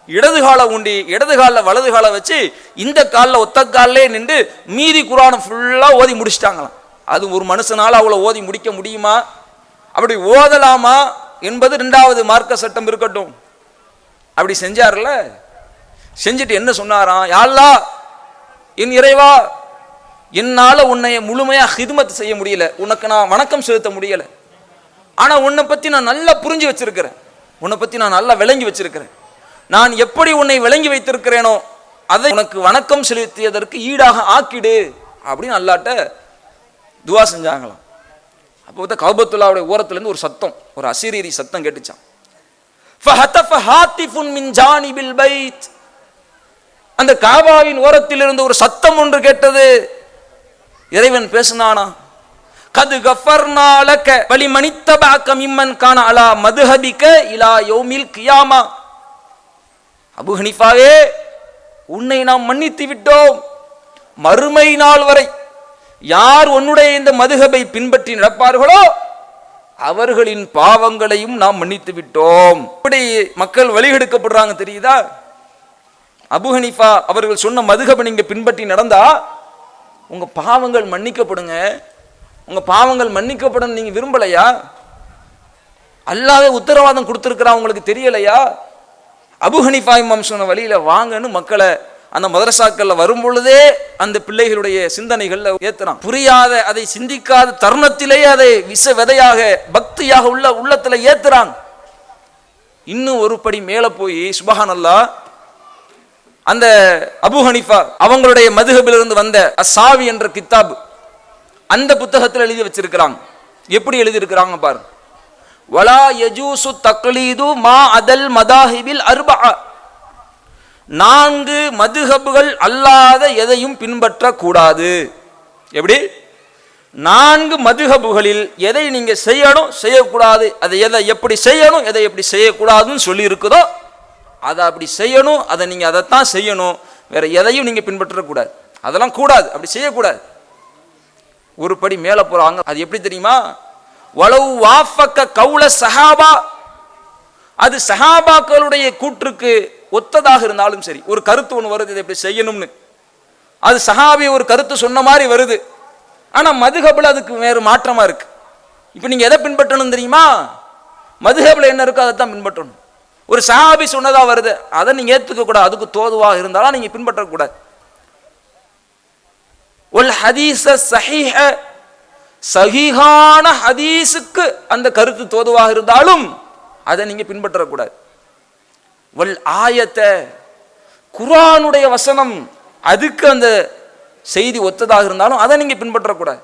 இடது காலை ஊண்டி இடது காலில் வலது காலை வச்சு இந்த காலில் ஒத்த காலிலே நின்று மீதி குர்ஆனை ஃபுல்லா ஓதி முடிச்சிட்டாங்களாம். அது ஒரு மனுஷனால அவ்வளவு ஓதி முடிக்க முடியுமா? அப்படி ஓதலாமா என்பது 2வது மார்க்க சட்டம் இருக்கட்டும். அப்படி செஞ்சார்ல. செஞ்சுட்டு என்ன சொன்னாராம்? யா அல்லாஹ், என் இறைவா, என்னால உன்னை முழுமையா ஹிதுமத் செய்ய முடியல, உனக்கு நான் வணக்கம் செலுத்த முடியல. ஆனா உன்னை பத்தி நான் நல்லா புரிஞ்சு வச்சிருக்கிறேன், உன்னை பத்தி நான் நல்லா விளங்கி வச்சிருக்கிறேன். நான் எப்படி உன்னை விளங்கி வைத்திருக்கிறேனோ அதை உனக்கு வணக்கம் செலுத்தியதற்கு ஈடாக ஆக்கிடு அப்படின்னு அல்லாஹ்ட்ட துவா செஞ்சாங்களாம். அப்போ கஅபத்துல்லாஹ்வுடைய ஓரத்துல இருந்து ஒரு சத்தம், ஒரு அசரீரி சத்தம் கேட்டுச்சான். ஃபஹதஃப ஹாத்திஃபுன் மின் ஜானிபில் பைத், அந்த காபாவின் ஓரத்தில் இருந்து ஒரு சத்தம் ஒன்று கேட்டது. இறைவன் பேசினானா, கது கஃபர்னா லக வலிமனித்தபஅக மிம்மன் கான அலா மதுஹபிக இலா யௌமில் கியாமா. அபூ ஹனீஃபாவே, உன்னை நாம் மன்னித்து விட்டோம், மறுமை நாள் வரை யார் உன்னுடைய இந்த மதுஹபை பின்பற்றி நடப்பார்களோ அவர்களின் பாவங்களையும் நாம் மன்னித்து விட்டோம். இப்படி மக்கள் வழிகெடுக்கப்படுறாங்க தெரியுதா? அபூ ஹனீஃபா அவர்கள் சொன்ன மதுஹபை நீங்க பின்பற்றி நடந்தா உங்க பாவங்கள் மன்னிக்கப்படுங்க. உங்க பாவங்கள் மன்னிக்கப்படும் நீங்க விரும்பலையா? அல்லாஹ்வே உத்தரவாதம் கொடுத்திருக்கிறான், உங்களுக்கு தெரியலையா? அபூ ஹனீஃபா இமாம் சொன்ன வழியில வாங்கன்னு மக்களை அந்த மதரசாக்கள்ல வரும் பொழுதே அந்த பிள்ளைகளுடைய சிந்தனைகள்ல ஏத்துறான். புரியாத, அதை சிந்திக்காத தருணத்திலேயே அதை விஷ விதையாக பக்தியாக உள்ளத்துல ஏத்துறாங்க. இன்னும் ஒரு படி மேல போய் சுப்ஹானல்லாஹ், அந்த அபூ ஹனீஃபா அவங்களுடைய மதுஹபிலிருந்து வந்த அஸ்ஸாவி என்ற கித்தாப், அந்த புத்தகத்தில் எழுதி வச்சிருக்கிறாங்க. எப்படி எழுதி இருக்கிறாங்க பாருங்க. வலா யஜூசு தக்லீது மா அதல் மதாஹிபில் அர்பஅ, 4 மதுஹபுகள் அல்லாத எதையும் பின்பற்ற கூடாது. எப்படி? 4 மதுஹபுகளில் எதை நீங்க செய்யணும் செய்யக்கூடாது, அதை எதை எப்படி செய்யணும் எதை எப்படி செய்யக்கூடாதுன்னு சொல்லி இருக்குதோ அதை அப்படி செய்யணும், அதை நீங்க அதைத்தான் செய்யணும், வேற எதையும் நீங்க பின்பற்றக்கூடாது. அதெல்லாம் கூடாது, அப்படி செய்யக்கூடாது. ஒரு படி மேல போறாங்க. அது எப்படி தெரியுமா? வலவு வாஃபக்க கௌல சஹாபா, அது சஹாபாக்களுடைய கூற்றுக்கு ஒத்ததாக இருந்தாலும் சரி. ஒரு கருத்து ஒன்று வருது, இதை எப்படி செய்யணும்னு, அது சஹாபி ஒரு கருத்து சொன்ன மாதிரி வருது, ஆனா மதுஹப்ல அதுக்கு வேறு மாற்றமா இருக்கு. இப்ப நீங்க எதை பின்பற்றணும் தெரியுமா? மதுஹப்ல என்ன இருக்கோ அதை தான் பின்பற்றணும். ஒரு சஹாபி சொன்னதா வருது, அதை நீங்க ஏத்துக்க கூடாது, அதுக்கு தோதுவாக இருந்தாலும் நீங்க பின்பற்ற கூடாது. ஒல் ஹதீஸ ஸஹீஹ, சஹீஹான ஹதீஸுக்கு அந்த கருத்து தோதுவாக இருந்தாலும் அதை நீங்க பின்பற்றக்கூடாது. வல் ஆயத்த, குர்ஆனுடைய வசனம் அதுக்கு அந்த செய்தி ஒத்ததாக இருந்தாலும் அதை நீங்க பின்பற்றக்கூடாது.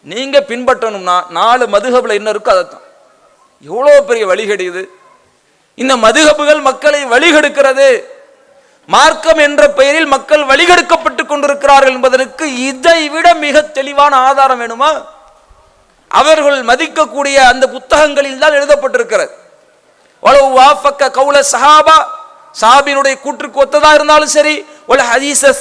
நீங்க பின்பற்றணும்னா 4 மதுஹப்ல என்ன இருக்கோ அதைத்தான். எவ்வளோ பெரிய வழிகேடு இது! இந்த மதுஹபுகள் மக்களை வழிகெடுக்கிறது. மார்க்கம் என்ற பெயரில் மக்கள் வழிகெடுக்கப்பட்டு கொண்டிருக்கிறார்கள் என்பதற்கு இதை விட மிக தெளிவான ஆதாரம் வேணுமா? அவர்கள் மதிக்கக்கூடிய அந்த புத்தகங்களில் தான் எழுதப்பட்டிருக்கிறது. சஹாபினுடைய கூற்றுக்கு ஒத்ததா இருந்தாலும் சரி, ஒரு ஹதீஸ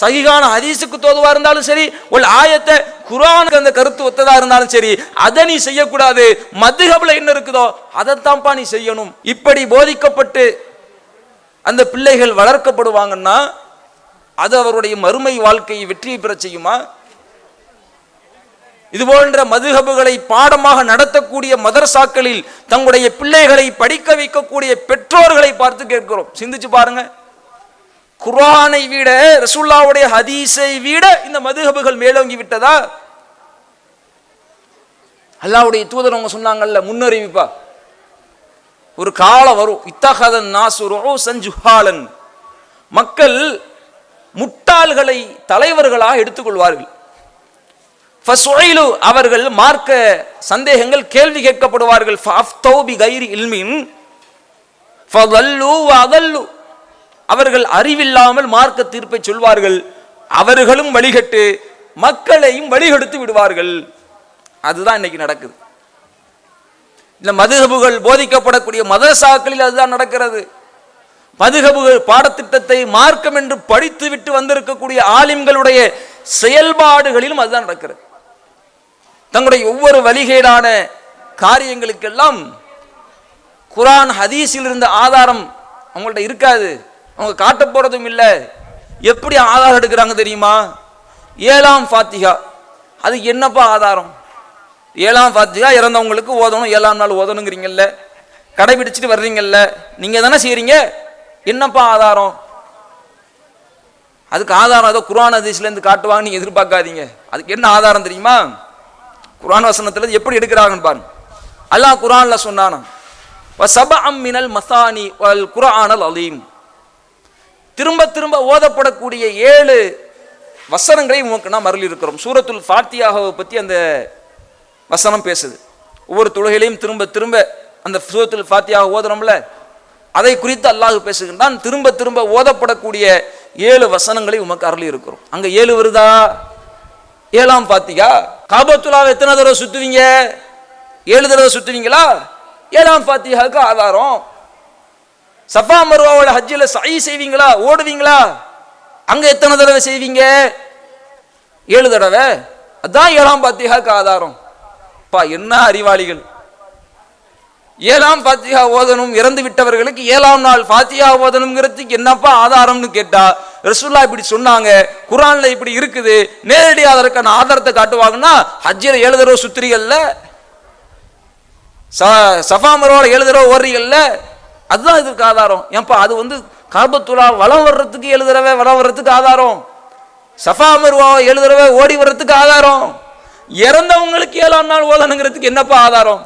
சஹீஹான ஹதீஸுக்கு தோதுவா இருந்தாலும் சரி, ஒரு ஆயத்தை குர்ஆனுக்கு அந்த கருத்து ஒத்ததா இருந்தாலும் சரி, அதை நீ செய்யக்கூடாது. மதுஹப்ல என்ன இருக்குதோ அதைத்தான்ப்பா நீ செய்யணும். இப்படி போதிக்கப்பட்டு அந்த பிள்ளைகள் வளர்க்கப்படுவாங்கன்னா அது அவருடைய மறுமை வாழ்க்கையை வெற்றியை பெற செய்யுமா? இதுபோன்ற மதுஹபுகளை பாடமாக நடத்தக்கூடிய மதரசாக்களில் தங்களுடைய பிள்ளைகளை படிக்க வைக்கக்கூடிய பெற்றோர்களை பார்த்து கேட்கிறோம். சிந்திச்சு பாருங்க. குர்ஆனை விட, ரசூலுல்லாஹ்வுடைய ஹதீஸை விட இந்த மதுஹபுகள் மேலோங்கி விட்டதா? அல்லாஹ்வுடைய தூதர் அவங்க சொன்னாங்கல்ல, முன்னறிவிப்பா, ஒரு காலம் வரும், இத்தஹதன் நாசு ரூஸன் ஜுஹாலன், மக்கள் முட்டாள்களை தலைவர்களாக எடுத்துக்கொள்வார்கள். ஃபஸ்உயிலு, அவர்கள் மார்க்க சந்தேகங்கள் கேள்வி கேட்கப்படுவார்கள். ஃபஅஃப்தௌ பிகைரி இல்மின் ஃபதல்லு வஅதல்லு, அவர்கள் அறிவில்லாமல் மார்க்க தீர்ப்பை சொல்வார்கள். அவர்களும் வழிகட்டு மக்களையும் வழிகெடுத்து விடுவார்கள். அதுதான் இன்னைக்கு நடக்குது. இந்த மதுஹபுகள் போதிக்கப்படக்கூடிய மதரசாக்களில் அதுதான் நடக்கிறது. மதுஹபுகள் பாடத்திட்டத்தை மார்க்கம் என்று படித்து விட்டு வந்திருக்கக்கூடிய ஆலிம்களுடைய செயல்பாடுகளிலும் அதுதான் நடக்கிறது. தங்களுடைய ஒவ்வொரு வழிகேடான காரியங்களுக்கெல்லாம் குர்ஆன் ஹதீஸில் இருந்த ஆதாரம் அவங்கள்ட்ட இருக்காது, அவங்க காட்ட போறதும் இல்லை. எப்படி ஆதாரம் எடுக்கிறாங்க தெரியுமா? 7ஆம் ஃபாத்திஹா, அது என்னப்பா ஆதாரம்? 7ஆம் ஃபாத்திஹா இறந்தவங்களுக்கு ஓதணும், 7ஆம் நாள் ஓதணுங்கிறீங்கல்ல, கடைபிடிச்சிட்டு வர்றீங்கல்ல, நீங்க தானே செய்றீங்க, என்னப்பா ஆதாரம்? அதுக்கு ஆதாரம் ஏதோ குர்ஆன் ஹதீஸ்ல இருந்து காட்டுவாங்க நீங்க எதிர்பார்க்காதீங்க. அதுக்கு என்ன ஆதாரம் தெரியுமா? குர்ஆன் வசனத்துல எப்படி எடுக்கிறாங்கன்னு பாருங்க. அல்லாஹ் குர்ஆன்ல சொன்னானா, வஸபஅம் மினல் மசானி வல் குர்ஆனல் அலீம், திரும்ப திரும்ப ஓதப்படக்கூடிய 7 வசனங்களை உங்களுக்கு நாம் அருளி இருக்கிறோம். சூரத்துல் ஃபாத்திஹாவை பற்றி அந்த வசனம் பேசுது. ஒவ்வொரு தொழுகையிலையும் திரும்ப திரும்ப அந்த சூரத்துல் ஃபாத்திஹா ஓதுறோம்ல, அதை குறித்து அல்லாஹ் பேசுகின்றான். திரும்ப திரும்ப ஓதப்படக்கூடிய 7 வசனங்களை உமக்கு அருளி இருக்கிறோம். அங்க 7 வருதா? 7ஆம் ஃபாத்திஹா. காபத்துல்லாவை எத்தனை தடவை சுத்துவீங்க? 7 தடவை சுத்துவீங்களா? 7ஆம் ஃபாத்திஹாவுக்கு ஆதாரம். சஃபா மர்வாவோட ஹஜ்ஜில சை செய்வீங்களா, ஓடுவீங்களா? அங்க எத்தனை தடவை செய்வீங்க? 7 தடவை. அதான் 7ஆம் ஃபாத்திஹாவுக்கு ஆதாரம். பா, என்ன அறிவாளிகள்! 7ஆம் ஃபாத்திஹா ஓதணும், இறந்து விட்டவர்களுக்கு 7ஆம் நாள் ஃபாத்திஹா ஓதணுங்கிறதுக்கு என்னப்பா ஆதாரம்னு கேட்டா, ரசூலுல்லாஹ் இப்படி சொன்னாங்க, குர்ஆன்ல இப்படி இருக்குது, நேரடியாக அதற்கான ஆதாரத்தை காட்டுவாங்கன்னா ஹஜ்ஜில 7 தடவை சுத்துறீங்கல்ல, சஃபா மர்வால 7 தடவை ஓடுறீங்கல்ல, அதுதான் இதற்கு ஆதாரம். ஏன்பா, அது காபத்துல்லா வலம் வர்றதுக்கு 7 தடவை வலம் வர்றதுக்கு ஆதாரம், சஃபா மர்வா 7 தடவை ஓடி வர்றதுக்கு ஆதாரம், இறந்தவங்களுக்கு 7ஆம் நாள் ஓதணுங்கிறதுக்கு என்னப்பா ஆதாரம்?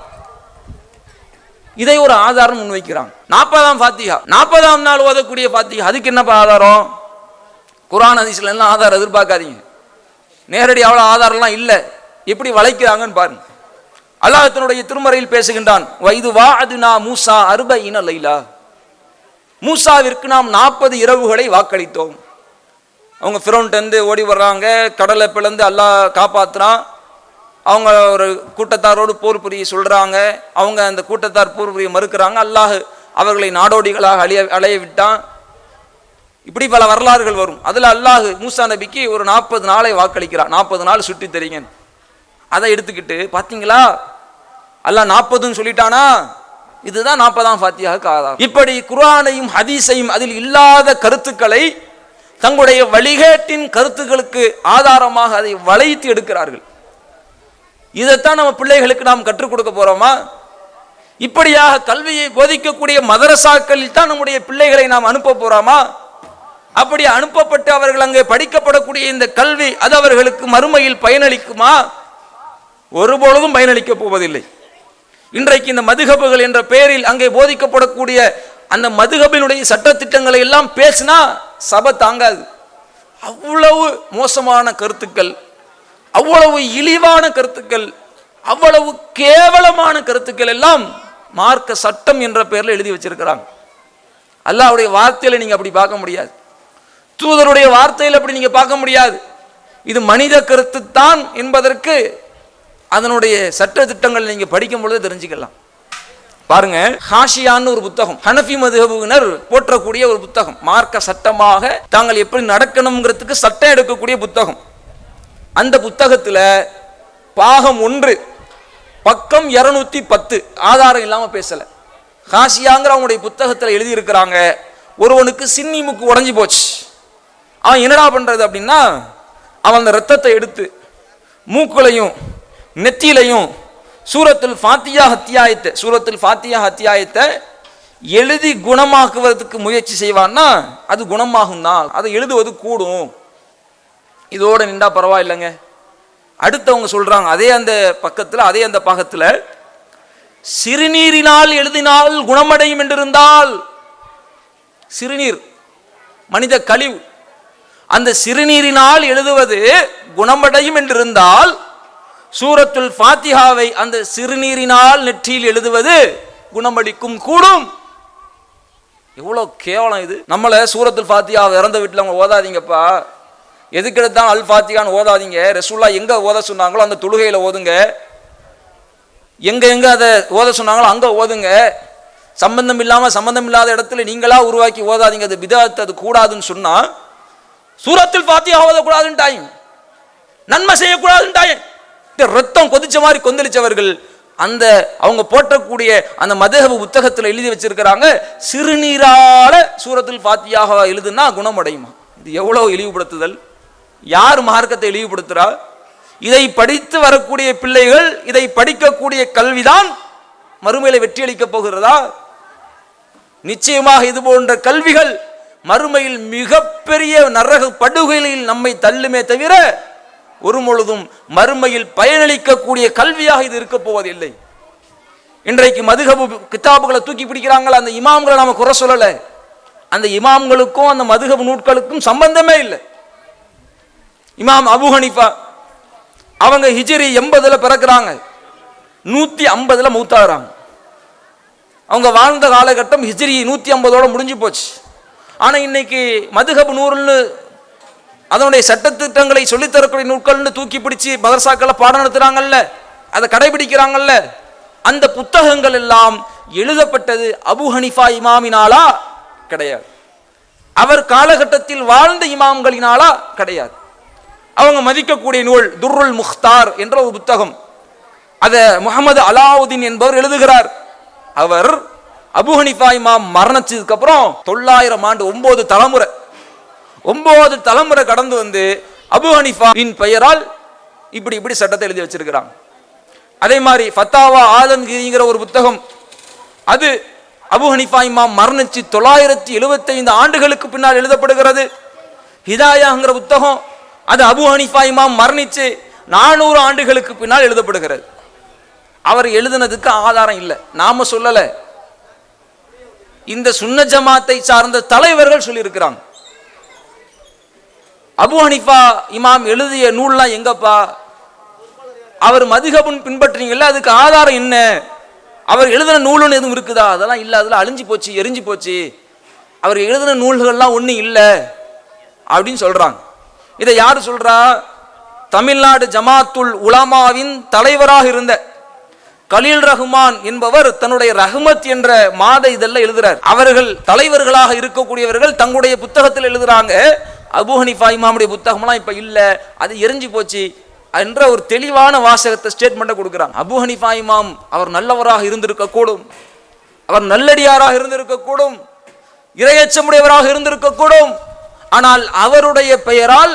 இதை ஒரு ஆதாரம் முன்வைக்கிறாங்க. 40ஆம் ஃபாத்திஹா, 40ஆம் நாள் ஓதக்கூடிய ஃபாத்திஹா, அதுக்கு என்னப்பா ஆதாரம்? குர்ஆன் ஹதீஸ்ல எல்லாம் ஆதாரம் எதிர்பார்க்காதீங்க, நேரடி அவ்வளவு ஆதாரம்லாம் இல்லை. எப்படி வளைக்கிறாங்கன்னு பாருங்க. அல்லாஹ் தன்னுடைய திருமறையில் பேசுகின்றான், வைது வாஅதுனா மூசா 40 லைலா, மூசாவிற்கு நாம் 40 இரவுகளை வாக்களித்தோம். அவங்க ஃபிரௌன்ட்டேருந்து ஓடி வர்றாங்க, கடலை பிளந்து அல்லாஹ் காப்பாத்துறான். அவங்க ஒரு கூட்டத்தாரோடு போர் புரிய சொல்றாங்க, அவங்க அந்த கூட்டத்தார் போர் புரிய மறுக்கிறாங்க, அல்லாஹ் அவர்களை நாடோடிகளாக அலைய விட்டான். இப்படி பல வரலாறுகள் வரும். அதுல அல்லாஹ் மூசா நபிக்கு ஒரு 40 நாளை வாக்களிக்கிறான். 40 நாள் சுற்றி தெரியுங்க. அதை எடுத்துக்கிட்டு பாத்தீங்களா, அல்லாஹ் 40ன்னு சொல்லிட்டானா, இதுதான் 40ஆம் ஃபாத்திஹாவுக்கு ஆதாரம். இப்படி குர்ஆனையும் ஹதீஸையும் அதில் இல்லாத கருத்துக்களை தங்களுடைய வழிகேட்டின் கருத்துக்களுக்கு ஆதாரமாக அதை வளைத்து எடுக்கிறார்கள். இதைத்தான் நம்ம பிள்ளைகளுக்கு நாம் கற்றுக் கொடுக்க போறோமா? இப்படியாக கல்வியை போதிக்கக்கூடிய மதரசாக்களில் தான் நம்முடைய பிள்ளைகளை நாம் அனுப்ப போறோமா? அப்படி அனுப்பப்பட்டு அவர்கள் அங்கே படிக்கப்படக்கூடிய இந்த கல்வி அது அவர்களுக்கு மறுமையில் பயனளிக்குமா? ஒருபொழுதும் பயனளிக்க போவதில்லை. இன்றைக்கு இந்த மதுஹபுகள் என்ற பெயரில் அங்கே போதிக்கப்படக்கூடிய அந்த மதுஹபினுடைய சட்டத்திட்டங்களை எல்லாம் பேசினா சபை தாங்காது. அவ்வளவு மோசமான கருத்துக்கள், அவ்வளவு இழிவான கருத்துக்கள், அவ்வளவு கேவலமான கருத்துக்கள் எல்லாம் மார்க்க சட்டம் என்ற பெயரில் எழுதி வச்சிருக்கிறாங்க. அல்லாஹ்வுடைய வார்த்தையில நீங்க அப்படி பார்க்க முடியாது, தூதருடைய வார்த்தையில் அப்படி நீங்க பார்க்க முடியாது. இது மனித கருத்து தான் என்பதற்கு அதனுடைய சட்ட திட்டங்கள் நீங்க படிக்கும் பொழுது தெரிஞ்சுக்கலாம். பாருங்க, ஹாஷியான்னு ஒரு புத்தகம், ஹனஃபி மதுஹபினர் போற்றக்கூடிய ஒரு புத்தகம், மார்க்க சட்டமாக தாங்கள் எப்படி நடக்கணுங்கிறதுக்கு சட்டம் எடுக்கக்கூடிய புத்தகம். அந்த புத்தகத்தில் பாகம் 1 பக்கம் 210, ஆதாரம் இல்லாம பேசல. ஹாஷியாங்கிற அவங்களுடைய புத்தகத்தில் எழுதியிருக்கிறாங்க, ஒருவனுக்கு சின்னி மூக்கு உடைஞ்சு போச்சு. அவன் என்னடா பண்றது அப்படின்னா, அவன் அந்த ரத்தத்தை எடுத்து மூக்குலையும் நெத்தியிலையும் சூரத்துல் ஃபாத்தியா அத்தியாயத்தை எழுதி குணமாக்குவதற்கு முயற்சி செய்வான்னா அது குணமாகும் தான், அதை எழுதுவது கூடும். இதோட நின்றா பரவாயில்லைங்க. அடுத்தவங்க சொல்றாங்க அதே அந்த பக்கத்தில், அதே அந்த பாகத்தில், சிறுநீரினால் எழுதினால் குணமடையும் என்றிருந்தால், சிறுநீர் மனித கழிவு, அந்த சிறுநீரினால் எழுதுவது குணமடையும் என்றிருந்தால் சூரத்துல் ஃபாத்திஹாவை அந்த சிறுநீரினால் நெற்றியில் எழுதுவது குணமளிக்கும் கூடும். எவ்வளவு கேவலம் இது! நம்மள சூரத்துல் ஃபாத்திஹா இறந்த வீட்டில் அவங்க ஓதாதீங்கப்பா, எதுக்கு எடுத்தாலும் அல் ஃபாத்திஹான்னு ஓதாதீங்க, ரசூலுல்லாஹ் எங்க ஓத சொன்னாங்களோ அந்த தொழுகையில ஓதுங்க, எங்க அதை ஓத சொன்னாங்களோ அங்க ஓதுங்க, சம்பந்தம் இல்லாத இடத்துல நீங்களா உருவாக்கி ஓதாதீங்க, அது பிதஅத், அது கூடாதுன்னு சொன்னா சூரத்துல் ஃபாத்திஹா ஓதக்கூடாதுன்ட்டாங்க, நன்மை செய்யக்கூடாதுன்ட்டாங்க. ரத்தம் கொதிச்ச மாதிரி கொந்தளிச்சவர்கள் அந்த அவங்க போற்றக்கூடிய அந்த மதுஹப் புத்தகத்தில் எழுதி வச்சிருக்கிறாங்க, சிறுநீரால சூரத்துல் ஃபாத்திஹா எழுதுனா குணமடையுமா? இது எவ்வளவு இழிவுபடுத்துதல்! யார் மார்க்கத்தை இழிவுபடுத்துறா? இதை படித்து வரக்கூடிய பிள்ளைகள், இதை படிக்கக்கூடிய கல்விதான் மறுமையில வெற்றி அளிக்கப் போகிறதா? நிச்சயமாக இது போன்ற கல்விகள் மறுமையில் மிகப்பெரிய நரக படுகொலையில் நம்மை தள்ளுமே தவிர ஒரு பொழுதும் மறுமையில் பயனளிக்கக்கூடிய கல்வியாக இது இருக்க போவதில்லை. இன்றைக்கு மதுஹப் கிதாபுகளை தூக்கி பிடிக்கிறாங்களா, அந்த இமாம்களை நாம குறை சொல்லல, அந்த இமாம்களுக்கும் அந்த மதுஹப் நூட்களுக்கும் சம்பந்தமே இல்லை. இமாம் அபு ஹனீஃபா அவங்க ஹிஜ்ரி 80ல பிறக்கிறாங்க, 150ல மௌத்தாகிறாங்க. அவங்க வாழ்ந்த காலகட்டம் ஹிஜ்ரி 150ஓட முடிஞ்சு போச்சு. ஆனா இன்னைக்கு மதுஹப் நூறுன்னு அதனுடைய சட்டத்திட்டங்களை சொல்லித்தரக்கூடிய நூல்கள்னு தூக்கி பிடிச்சி மதரசாக்களை பாடம் நடத்துறாங்கல்ல, அதை கடைபிடிக்கிறாங்கல்ல, அந்த புத்தகங்கள் எல்லாம் எழுதப்பட்டது அபு ஹனீஃபா இமாமினாலா? கிடையாது. அவர் காலகட்டத்தில் வாழ்ந்த இமாம்களினாலா? கிடையாது. அவங்க மதிக்கக்கூடிய நூல் துர்ருல் முக்தார் என்ற ஒரு புத்தகம், அதை முகமது அலாவுதீன் என்பவர் எழுதுகிறார். அவர் அபு ஹனீஃபா இமாம் மரணச்சதுக்கு அப்புறம் 900 ஆண்டு 9 தலைமுறை கடந்து வந்து அபு ஹனீஃபாவின் பெயரால் இப்படி சட்டத்தை எழுதி வச்சிருக்கிறாங்க. அதே மாதிரி ஃபத்தாவா ஆலம்கீரிங்கிற ஒரு புத்தகம், அது அபு ஹனீஃபா இமாம் மரணிச்சு 975 ஆண்டுகளுக்கு பின்னால் எழுதப்படுகிறது. ஹிதாயாங்கிற புத்தகம், அது அபு ஹனீஃபா இமாம் மரணிச்சு 400 ஆண்டுகளுக்கு பின்னால் எழுதப்படுகிறது. அவர் எழுதினதுக்கு ஆதாரம் இல்லை, நாம சொல்லல, இந்த சுன்ன ஜமாத்தை சார்ந்த தலைவர்கள் சொல்லியிருக்கிறாங்க. அபு ஹனீஃபா இமாம் எழுதிய நூல்லாம் எங்கப்பா? அவர் மதுஹபுன் பின்பற்றீங்கல்ல, அதுக்கு ஆதாரம் என்ன? அவர் எழுதின நூலுன்னு எதுவும் இருக்குதா? அதெல்லாம் இல்லை, அதெல்லாம் அழிஞ்சு போச்சு, எரிஞ்சு போச்சு, அவர் எழுதின நூல்கள்லாம் ஒன்றும் இல்லை அப்படின்னு சொல்றாங்க. இதை யாரு சொல்றா? தமிழ்நாடு ஜமாத்துல் உலமாவின் தலைவராக இருந்த கலீல் ரஹ்மான் என்பவர் தன்னுடைய ரஹ்மத் என்ற மாத இதெல்லாம் எழுதுறார். அவர்கள் தலைவர்களாக இருக்கக்கூடியவர்கள் தங்களுடைய புத்தகத்தில் எழுதுறாங்க, அபு ஹனீஃபா இமாமுடைய புத்தகம்லாம் இப்ப இல்ல, அது எரிஞ்சு போச்சு என்ற ஒரு தெளிவான வாசகத்தை ஸ்டேட்மெண்ட்டை கொடுக்குறாங்க. அபு ஹனீஃபா இமாம் அவர் நல்லவராக இருந்திருக்க கூடும், அவர் நல்லடியாராக இருந்திருக்க கூடும், இறையச்சமுடையவராக இருந்திருக்க கூடும். ஆனால் அவருடைய பெயரால்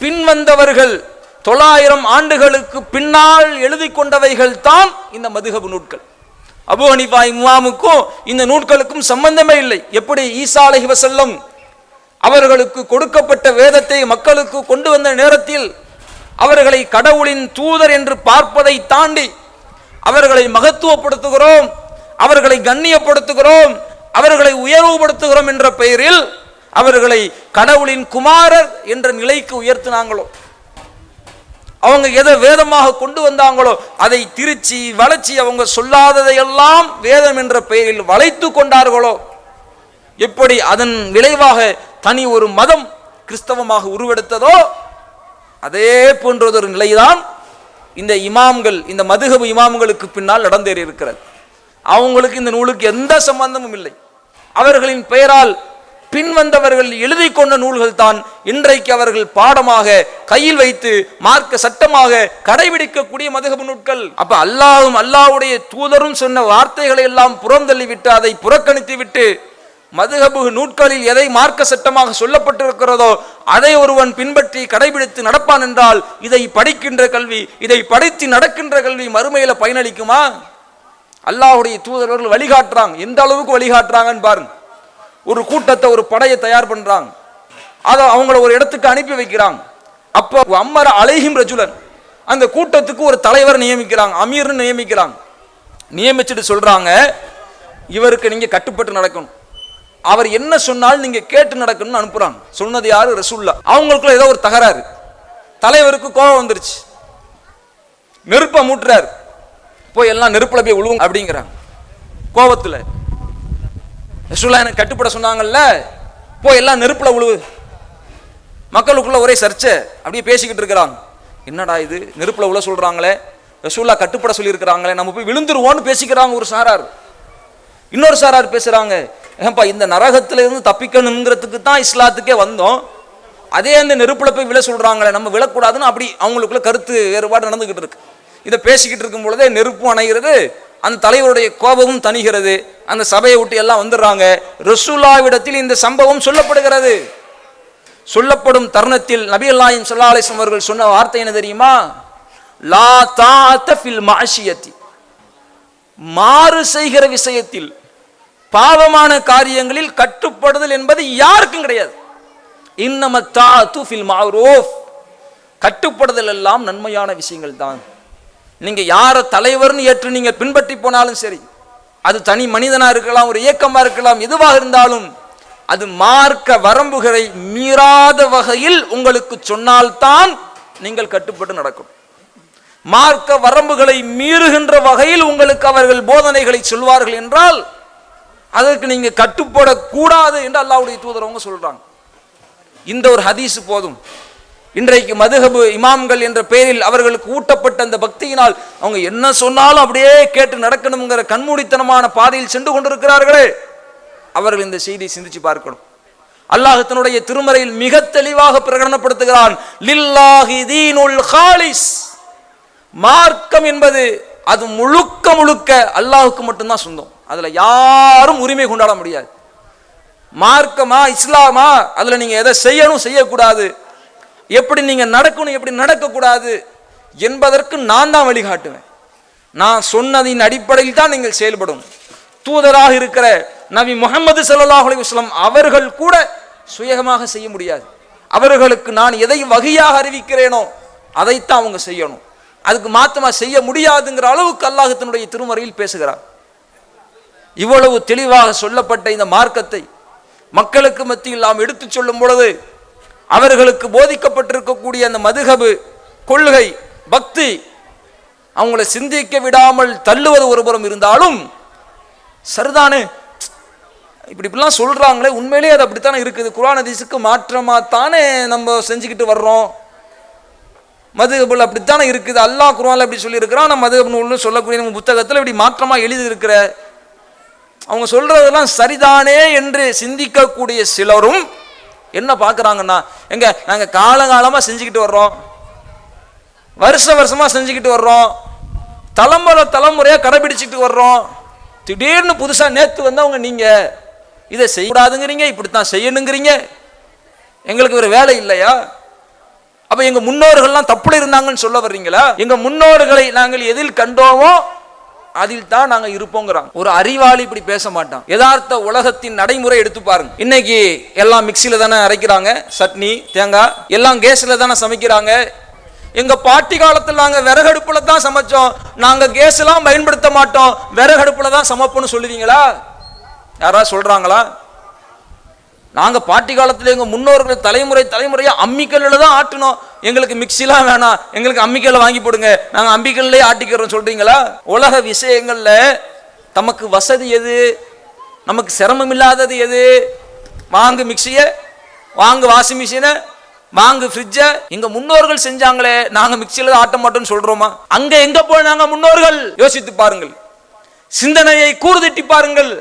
பின்வந்தவர்கள் 900 ஆண்டுகளுக்கு பின்னால் எழுதி கொண்டவைகள் தான் இந்த மதுஹப் நூட்கள். அபு ஹனீஃபா இமாமுக்கும் இந்த நூட்களுக்கும் சம்பந்தமே இல்லை. எப்படி ஈசா அலைஹி வஸல்லம் அவர்களுக்கு கொடுக்கப்பட்ட வேதத்தை மக்களுக்கு கொண்டு வந்த நேரத்தில் அவர்களை கடவுளின் தூதர் என்று பார்ப்பதை தாண்டி அவர்களை மகத்துவப்படுத்துகிறோம், அவர்களை கண்ணியப்படுத்துகிறோம், அவர்களை உயர்வுபடுத்துகிறோம் என்ற பெயரில் அவர்களை கடவுளின் குமாரர் என்ற நிலைக்கு உயர்த்தினாங்களோ, அவங்க எதை வேதமாக கொண்டு வந்தாங்களோ அதை திருச்சி வளைச்சி அவங்க சொல்லாததையெல்லாம் வேதம் என்ற பெயரில் வளைத்து கொண்டார்களோ, எப்படி அதன் விளைவாக தனி ஒரு மதம் கிறிஸ்தவமாக உருவெடுத்ததோ, அதே போன்றதொரு நிலைதான் இந்த இமாம்கள், இந்த மதுஹப் இமாம்களுக்கு பின்னால் நடந்தேறி இருக்கிறது. அவங்களுக்கு இந்த நூலுக்கு எந்த சம்பந்தமும் இல்லை. அவர்களின் பெயரால் பின்வந்தவர்கள் எழுதி கொண்ட நூல்கள் தான் இன்றைக்கு அவர்கள் பாடமாக கையில் வைத்து மார்க்க சட்டமாக கடைபிடிக்கக்கூடிய மதுஹப் நூல்கள். அப்ப அல்லாஹ்வும் அல்லாஹ்வுடைய தூதரும் சொன்ன வார்த்தைகளை எல்லாம் புறந்தள்ளிவிட்டு, அதை புறக்கணித்து விட்டு, மதுஹப் நூட்களில் எதை மார்க்க சட்டமாக சொல்லப்பட்டிருக்கிறதோ அதை ஒருவன் பின்பற்றி கடைபிடித்து நடப்பான் என்றால், இதை படிக்கின்ற கல்வி, இதை படித்து நடக்கின்ற கல்வி மறுமையில பயனளிக்குமா? அல்லாஹ்வுடைய தூதர்கள் வழிகாட்டுறாங்க. எந்த அளவுக்கு வழிகாட்டுறாங்கன்னு பாருங்க. ஒரு கூட்டத்தை, ஒரு படையை தயார் பண்றாங்க, அதை அவங்கள ஒரு இடத்துக்கு அனுப்பி வைக்கிறாங்க. அப்போ அம்மர அலைஹிம் ரஜுலன், அந்த கூட்டத்துக்கு ஒரு தலைவர் நியமிக்கிறாங்க, அமீர்னு நியமிக்கிறாங்க. நியமிச்சுட்டு சொல்றாங்க, இவருக்கு நீங்க கட்டுப்பட்டு நடக்கணும், அவர் என்ன சொன்னாலும் நீங்க கேட்டு நடக்கணும்னு அனுப்புறாங்க. சொன்னது யாரு? ரசூலுல்லாஹ். அவங்களுக்குள்ள ஏதோ ஒரு தகராறு, தலைவருக்கு கோபம் வந்துருச்சு, நெருப்பை மூட்டுறாரு, போய் எல்லாம் நெருப்புல போய் விழுவும் அப்படிங்கிறாங்க கோபத்துல. ரசூலுல்லாஹ் எனக்கு கட்டுப்பட சொன்னாங்கல்ல, போய் எல்லாம் நெருப்புல விழுவு. மக்களுக்குள்ள ஒரே சர்ச்சை, அப்படியே பேசிக்கிட்டு இருக்கிறாங்க. என்னடா இது, நெருப்புல விழ சொல்றாங்களே, ரசூலுல்லாஹ் கட்டுப்பட சொல்லி இருக்கிறாங்களே, நம்ம போய் விழுந்துருவோம்னு பேசிக்கிறாங்க ஒரு சாரார். இன்னொரு சாரார் பேசுறாங்க, ஏன்பா இந்த நரகத்துல இருந்து தப்பிக்கணுங்கிறதுக்கு தான் இஸ்லாத்துக்கே வந்தோம், அதே அந்த நெருப்புல போய் விழ சொல்றாங்களே, நம்ம விழக்கூடாதுன்னு அப்படி அவங்களுக்குள்ள கருத்து வேறுபாடு நடந்துகிட்டு இருக்கு. இதை பேசிக்கிட்டு இருக்கும் பொழுதே நெருப்பும் அணைகிறது, அந்த தலைவருடைய கோபமும் தணிகிறது, அந்த சபையை விட்டு எல்லாம் வந்துடுறாங்க. ரசூலுல்லாஹ்விடத்தில் இந்த சம்பவம் சொல்லப்படுகிறது. சொல்லப்படும் தருணத்தில் நபிகள் நாயகம் ஸல்லல்லாஹு அலைஹி வஸல்லம் அவர்கள் சொன்ன வார்த்தை என்ன தெரியுமா? லா தாஅத ஃபில் மஅசியத்தி, மாறு செய்கிற விஷயத்தில், பாவமான காரியங்களில் கட்டுப்படுதல் என்பது யாருக்கும் கிடையாது. இன்னம தாஅத்து ஃபில் மஅரூஃப், கட்டுப்படுதல் எல்லாம் நன்மையான விஷயங்கள் தான். நீங்க யார தலைவர்னு ஏற்று நீங்க பின்பற்றி போனாலும் சரி, அது தனி மனிதனா இருக்கலாம், ஒரு இயக்கமா இருக்கலாம், எதுவாக இருந்தாலும் அது மார்க்க வரம்புகளை மீறாத வகையில் உங்களுக்கு சொன்னால்தான் நீங்கள் கட்டுப்பட்டு நடக்கும். மார்க்க வரம்புகளை மீறுகின்ற வகையில் உங்களுக்கு அவர்கள் போதனைகளை சொல்வார்கள் என்றால் அதற்கு நீங்க கட்டுப்படக்கூடாது என்று அல்லாஹ்வுடைய தூதர் அவங்க சொல்றாங்க. இந்த ஒரு ஹதீஸ் போதும். இன்றைக்கு மதுஹப் இமாம்கள் என்ற பெயரில் அவர்களுக்கு ஊட்டப்பட்ட அந்த பக்தியினால் அவங்க என்ன சொன்னாலும் அப்படியே கேட்டு நடக்கணுங்கிற கண்மூடித்தனமான பாதையில் சென்று கொண்டிருக்கிறார்களே, அவர்கள் இந்த செய்தியை சிந்திச்சு பார்க்கணும். அல்லாஹ் தன்னுடைய திருமறையில் மிக தெளிவாக பிரகடனப்படுத்துகிறான், லில்லாஹி தீனுல் காலிஸ், மார்க்கம் என்பது அது முழுக்க முழுக்க அல்லாஹுக்கு மட்டும்தான் சொந்தம், அதுல யாரும் உரிமை கொண்டாட முடியாது. மார்க்கமா இஸ்லாமா, அதுல நீங்க எதை செய்யணும் செய்யக்கூடாது, எப்படி நீங்க நடக்கணும் எப்படி நடக்கக்கூடாது என்பதற்கு நான் தான் வழிகாட்டுவேன். நான் சொன்னதின் அடிப்படையில் தான் நீங்கள் செயல்படும். தூதராக இருக்கிற நபி முஹம்மது ஸல்லல்லாஹு அலைஹி வஸல்லம் அவர்கள் கூட சுயமாக செய்ய முடியாது. அவர்களுக்கு நான் எதை வகையாக அறிவிக்கிறேனோ அதைத்தான் அவங்க செய்யணும். அதுக்கு மாத்தமா செய்ய முடியாதுங்கிற அளவுக்கு அல்லாஹ் தன்னுடைய திருமறையில் பேசுகிறார். இவ்வளவு தெளிவாக சொல்லப்பட்ட இந்த மார்க்கத்தை மக்களுக்கு மத்தியில் நாம் எடுத்து சொல்லும் பொழுது அவர்களுக்கு போதிக்கப்பட்டிருக்கக்கூடிய அந்த மதுஹப் கொள்கை பக்தி அவங்கள சிந்திக்க விடாமல் தள்ளுவது ஒருபுறம் இருந்தாலும், சரிதானே இப்படிலாம் சொல்றாங்களே, உண்மையிலேயே அது அப்படித்தானே இருக்குது, குர்ஆன் ஹதீஸுக்கு மாற்றமா தானே நம்ம செஞ்சுக்கிட்டு வர்றோம், மதுஹப்ல அப்படித்தானே இருக்குது, அல்லாஹ் குர்ஆன்ல அப்படி சொல்லி இருக்கிறான், நம்ம மதுஹப் நூல்னு சொல்லக்கூடிய நம்ம புத்தகத்தில் இப்படி மாற்றமா எழுதி இருக்கிற, அவங்க சொல்றதெல்லாம் சரிதானே என்று சிந்திக்கக்கூடிய சிலரும் என்ன பார்க்குறாங்கன்னா, எங்க நாங்கள் காலகாலமாக செஞ்சுக்கிட்டு வர்றோம், வருஷமா செஞ்சுக்கிட்டு வர்றோம், தலைமுறையாக கடைபிடிச்சிட்டு வர்றோம், திடீர்னு புதுசாக நேற்று வந்தவங்க நீங்கள் இதை செய்யக்கூடாதுங்கிறீங்க, இப்படித்தான் செய்யணுங்கிறீங்க, எங்களுக்கு ஒரு வேலை இல்லையா? அப்போ எங்கள் முன்னோர்கள்லாம் தப்புல இருந்தாங்கன்னு சொல்ல வர்றீங்களா? எங்கள் முன்னோர்களை நாங்கள் எதில் கண்டோமோ அதில் தான் நாங்க இருப்போங்கிறாங்க. ஒரு அறிவாளி இப்படி பேச மாட்டான். யதார்த்த உலகத்தின் நடைமுறை எடுத்து பாருங்க. இன்னைக்கு எல்லாம் மிக்சியில தானே அரைக்கிறாங்க, சட்னி தேங்காய் எல்லாம் கேஸ்ல தானே சமைக்கிறாங்க. எங்க பாட்டி காலத்தில் நாங்க விறகடுப்புல தான் சமைச்சோம், நாங்க கேஸ் எல்லாம் பயன்படுத்த மாட்டோம், விறகடுப்புல தான் சமைப்போம்னு சொல்லுவீங்களா? யாராவது சொல்றாங்களா? நாங்க பாட்டி காலத்துல எங்க முன்னோர்கள் தலைமுறையா அம்மிக்கல்ல தான் ஆட்டணும், எங்களுக்கு மிக்சிலாம் வேணாம், எங்களுக்கு அம்மிக்கல்ல வாங்கி போடுங்க, நாங்க அம்மிக்கல்லே ஆட்டிக்கிறோம் சொல்றீங்களா? உலக விஷயங்கள்ல தமக்கு வசதி எது, நமக்கு சிரமம் இல்லாதது எது? வாங்கு மிக்சிய, வாங்கு வாஷிங் மிஷினை, வாங்கு ஃப்ரிட்ஜ. எங்க முன்னோர்கள் செஞ்சாங்களே, நாங்க மிக்சியில ஆட்ட மாட்டோம்னு சொல்றோமா? அங்க எங்க போய் நாங்க முன்னோர்கள் யோசித்து பாருங்கள், சிந்தனையை கூர்திட்டி பாருங்கள்.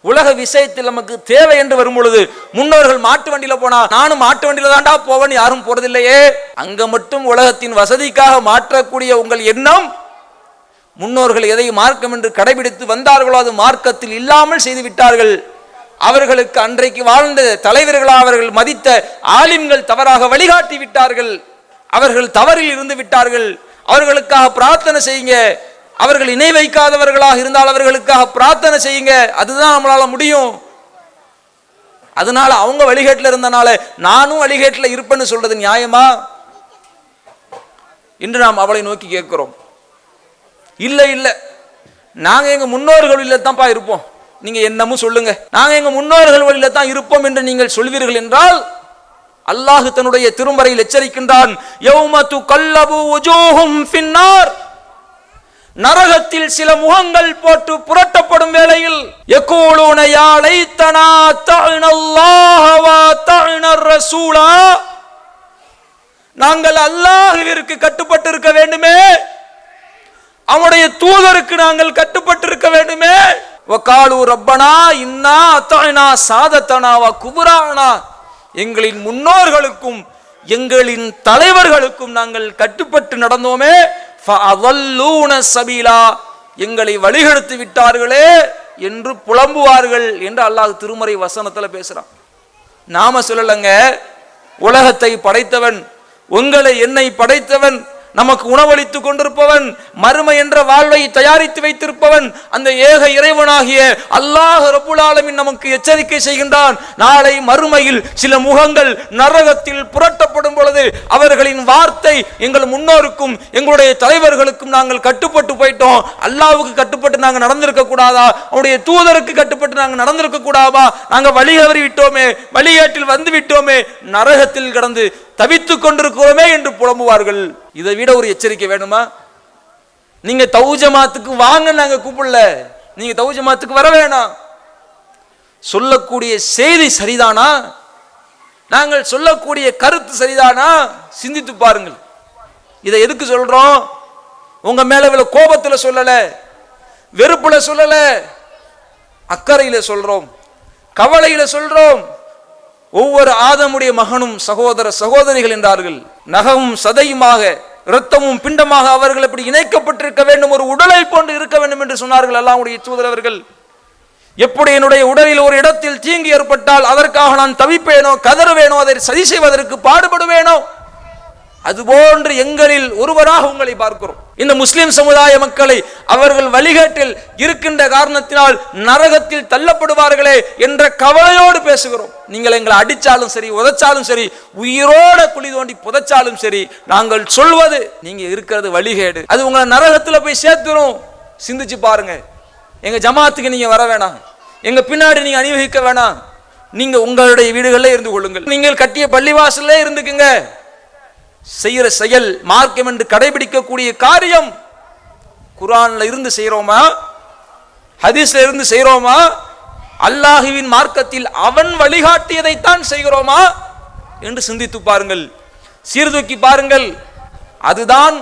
உலக விஷயத்தில் நமக்கு தேவை என்று வரும் பொழுது முன்னோர்கள் மாட்டு வண்டியில போனா நானும் மாட்டு வண்டியில தாண்டா போவேன்னு யாரும் போறதில்லையே. அங்க மட்டும் உலகத்தின் வசதிக்காக மாற்றக்கூடிய உங்கள் எண்ணம், முன்னோர்கள் எதை மார்க்கம் என்று கடைபிடித்து வந்தார்களோ அது மார்க்கத்தில் இல்லாமல் செய்து விட்டார்கள். அவர்களுக்கு அன்றைக்கு வாழ்ந்த தலைவர்களாக அவர்கள் மதித்த ஆலிம்கள் தவறாக வழிகாட்டி விட்டார்கள். அவர்கள் தவறில் இருந்து விட்டார்கள். அவர்களுக்காக பிரார்த்தனை செய்யுங்க. அவர்கள் இணை வைக்காதவர்களாக இருந்தால் அவர்களுக்காக பிரார்த்தனை செய்யுங்க. அதுதான் நம்மளால முடியும். அதனால அவங்க வழிகேட்டில் இருந்தனால நானும் வழிகேட்டில் இருப்பேன்னு சொல்றது நியாயமா என்று நாம் அவளை நோக்கி கேட்கிறோம். இல்ல இல்ல, நாங்க எங்க முன்னோர்கள் வழியில தான்ப்பா இருப்போம், நீங்க என்னமும் சொல்லுங்க, நாங்க எங்க முன்னோர்கள் வழியில தான் இருப்போம் என்று நீங்கள் சொல்வீர்கள் என்றால் அல்லாஹ் தன்னுடைய திருமறையில் எச்சரிக்கின்றான். யௌம துகல்லபு வுஜூஹும் ஃபின்னார், நரகத்தில் சில முகங்கள் போட்டு புரட்டப்படும் வேளையில் யகூலூன யா லைத்தனா தஅனல்லாஹ வ தஅனர் ரசூலா, நாங்கள் அல்லாஹ்விற்கு கட்டுப்பட்டு இருக்க வேண்டுமே, அவனுடைய தூதருக்கு நாங்கள் கட்டுப்பட்டு இருக்க வேண்டுமே. வகாலு ரப்பனா இன்னா அத்தஅனா சாதத்தனா வ குபரானா, எங்களின் முன்னோர்களுக்கும் எங்களின் தலைவர்களுக்கும் நாங்கள் கட்டுப்பட்டு நடந்தோமே, ஃபஅதல்லூன சபீலா, எங்களை வழிகெடுத்து விட்டார்களே என்று புலம்புவார்கள் என்று அல்லாஹ் திருமறை வசனத்துல பேசுறான். நாம சொல்லலங்க, உலகத்தை படைத்தவன், உங்களை என்னை படைத்தவன், நமக்கு உணவளித்து கொண்டிருப்பவன், மறுமை என்ற வாழ்வை தயாரித்து வைத்திருப்பவன், அந்த ஏக இறைவனாகிய அல்லாஹ் ரப்புல் ஆலமீன் நமக்கு எச்சரிக்கை செய்கின்றான். நாளை மறுமையில் சில முகங்கள் நரகத்தில் புரட்டப்படும் பொழுது அவர்களின் வார்த்தை, எங்கள் முன்னோருக்கும் எங்களுடைய தலைவர்களுக்கும் நாங்கள் கட்டுப்பட்டு போயிட்டோம், அல்லாஹ்வுக்கு கட்டுப்பட்டு நாங்கள் நடந்திருக்க கூடாதா, அவருடைய தூதருக்கு கட்டுப்பட்டு நாங்கள் நடந்திருக்க கூடாதா, நாங்கள் வழி தவறி விட்டோமே, வழிகேட்டில் வந்து விட்டோமே, நரகத்தில் கடந்து தவித்துக் கொண்டிருக்கிறோமே என்று புலம்புவார்கள். இதை விட ஒரு எச்சரிக்கை வேணுமா? நீங்க தௌஜமாத்துக்கு வாங்க நாங்க கூப்பிடல, நீங்க தௌஜமாத்துக்கு வர வேணாம். சொல்லக்கூடிய செய்தி சரிதானா? நாங்கள் சொல்லக்கூடிய கருத்து சரிதானா? சிந்தித்து பாருங்கள். இதை எதுக்கு சொல்றோம்? உங்க மேல இவ்வளவு கோபத்துல சொல்லல, வெறுப்புல சொல்லல, அக்கறையில சொல்றோம், கவலையில சொல்றோம். ஒவ்வொரு ஆதமுடைய மகனும் சகோதர சகோதரிகள் என்றார்கள். நகமும் சதையுமாக இரத்தமும் பிண்டமாக அவர்கள் எப்படி இணைக்கப்பட்டிருக்க வேண்டும், ஒரு உடலை போன்று இருக்க வேண்டும் என்று சொன்னார்கள் அல்லாஹ்வுடைய தூதர் அவர்கள். எப்படி என்னுடைய உடலில் ஒரு இடத்தில் தீங்கு ஏற்பட்டால் அதற்காக நான் தவிப்பேனோ, கதறுவேனோ, அதை சரி செய்வதற்கு பாடுபடுவேனோ, அதுபோன்று எங்களில் ஒருவராக உங்களை பார்க்கிறோம். இந்த முஸ்லிம் சமுதாய மக்களை அவர்கள் வழிகேட்டில் இருக்கின்ற காரணத்தினால் நரகத்தில் தள்ளப்படுவார்களே என்ற கவலையோடு பேசுகிறோம். நீங்கள் எங்களை அடிச்சாலும் சரி, உதைச்சாலும் சரி, உயிரோட குழி தோண்டி புதைச்சாலும் சரி, நாங்கள் சொல்வது நீங்க இருக்கிறது வழிகேடு, அது உங்களை நரகத்துல போய் சேர்த்துரும். சிந்திச்சு பாருங்க. எங்க ஜமாத்துக்கு நீங்க வர வேணாம், எங்க பின்னாடி நீங்க அணிவகிக்க வேணாம், நீங்க உங்களுடைய வீடுகளில் இருந்து கொள்ளுங்கள், நீங்கள் கட்டிய பள்ளிவாசல்ல இருந்துக்குங்க. செய்யற செயல் மார்க்கம் என்று கடைபிடிக்கக்கூடிய காரியம் குர்ஆன்ல இருந்து செய்யறோமா, ஹதீஸ்ல இருந்து செய்யறோமா, அல்லாஹ்வின் மார்க்கத்தில் அவன் வழிகாட்டியதைத்தான் செய்கிறோமா என்று சிந்தித்து பாருங்கள், சீர்தூக்கி பாருங்கள். அதுதான்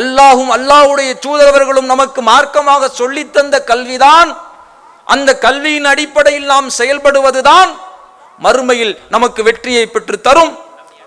அல்லாஹும் அல்லாஹ்வுடைய தூதரவர்களும் நமக்கு மார்க்கமாக சொல்லித்தந்த கல்விதான். அந்த கல்வியின் அடிப்படையில் நாம் செயல்படுவதுதான் மறுமையில் நமக்கு வெற்றியை பெற்று தரும்.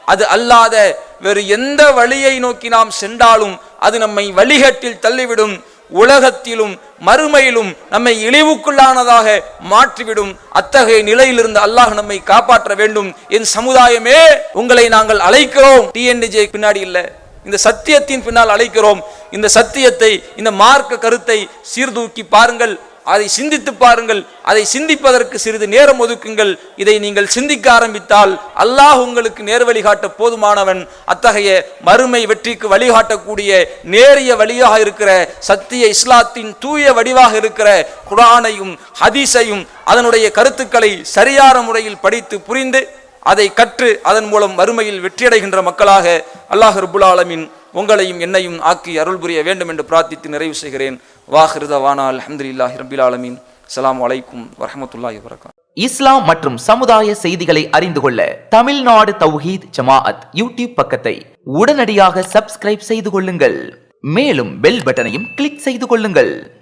அது அல்லாத வேறு எந்த வழியை நோக்கி நாம் சென்றாலும் அது நம்மை வழிகேட்டில் தள்ளிவிடும், உலகத்திலும் மறுமையிலும் நம்மை இழிவுக்குள்ளானதாக மாற்றிவிடும். அத்தகைய நிலையிலிருந்து அல்லாஹ் நம்மை காப்பாற்ற வேண்டும். என் சமுதாயமே, உங்களை நாங்கள் அழைக்கிறோம், டிஎன்டிஜே பின்னாடி இல்லை, இந்த சத்தியத்தின் பின்னால் அழைக்கிறோம். இந்த சத்தியத்தை, இந்த மார்க்க கருத்தை சீர்தூக்கி பாருங்கள். அதை சிந்தித்து பாருங்கள். அதை சிந்திப்பதற்கு சிறிது நேரம் ஒதுக்குங்கள். இதை நீங்கள் சிந்திக்க ஆரம்பித்தால் அல்லாஹ் உங்களுக்கு நேர் வழிகாட்ட போதுமானவன். அத்தகைய மறுமை வெற்றிக்கு வழிகாட்டக்கூடிய நேரிய வழியாக இருக்கிற சத்திய இஸ்லாத்தின் தூய வடிவாக இருக்கிற குர்ஆனையும் ஹதீஸையும் அதனுடைய கருத்துக்களை சரியான முறையில் படித்து புரிந்து அதை கற்று அதன் மூலம் மறுமையில் வெற்றியடைகின்ற மக்களாக அல்லாஹ் ரப்புல் ஆலமீன் உங்களையும் என்னையும் ஆக்கி அருள் புரிய வேண்டும் என்று பிரார்த்தித்து நிறைவு செய்கிறேன். வாஹிரு தவானா அல்ஹம்துலில்லாஹி ரப்பில் ஆலமீன். அஸ்ஸலாமு அலைக்கும் வரஹ்மத்துல்லாஹி வபரகாத்துஹு. இஸ்லாம் மற்றும் சமுதாய செய்திகளை அறிந்து கொள்ள தமிழ்நாடு தௌஹீத் ஜமாஅத் யூடியூப் பக்கத்தை உடனடியாக சப்ஸ்கிரைப் செய்து கொள்ளுங்கள். மேலும் பெல் பட்டனையும் கிளிக் செய்து கொள்ளுங்கள்.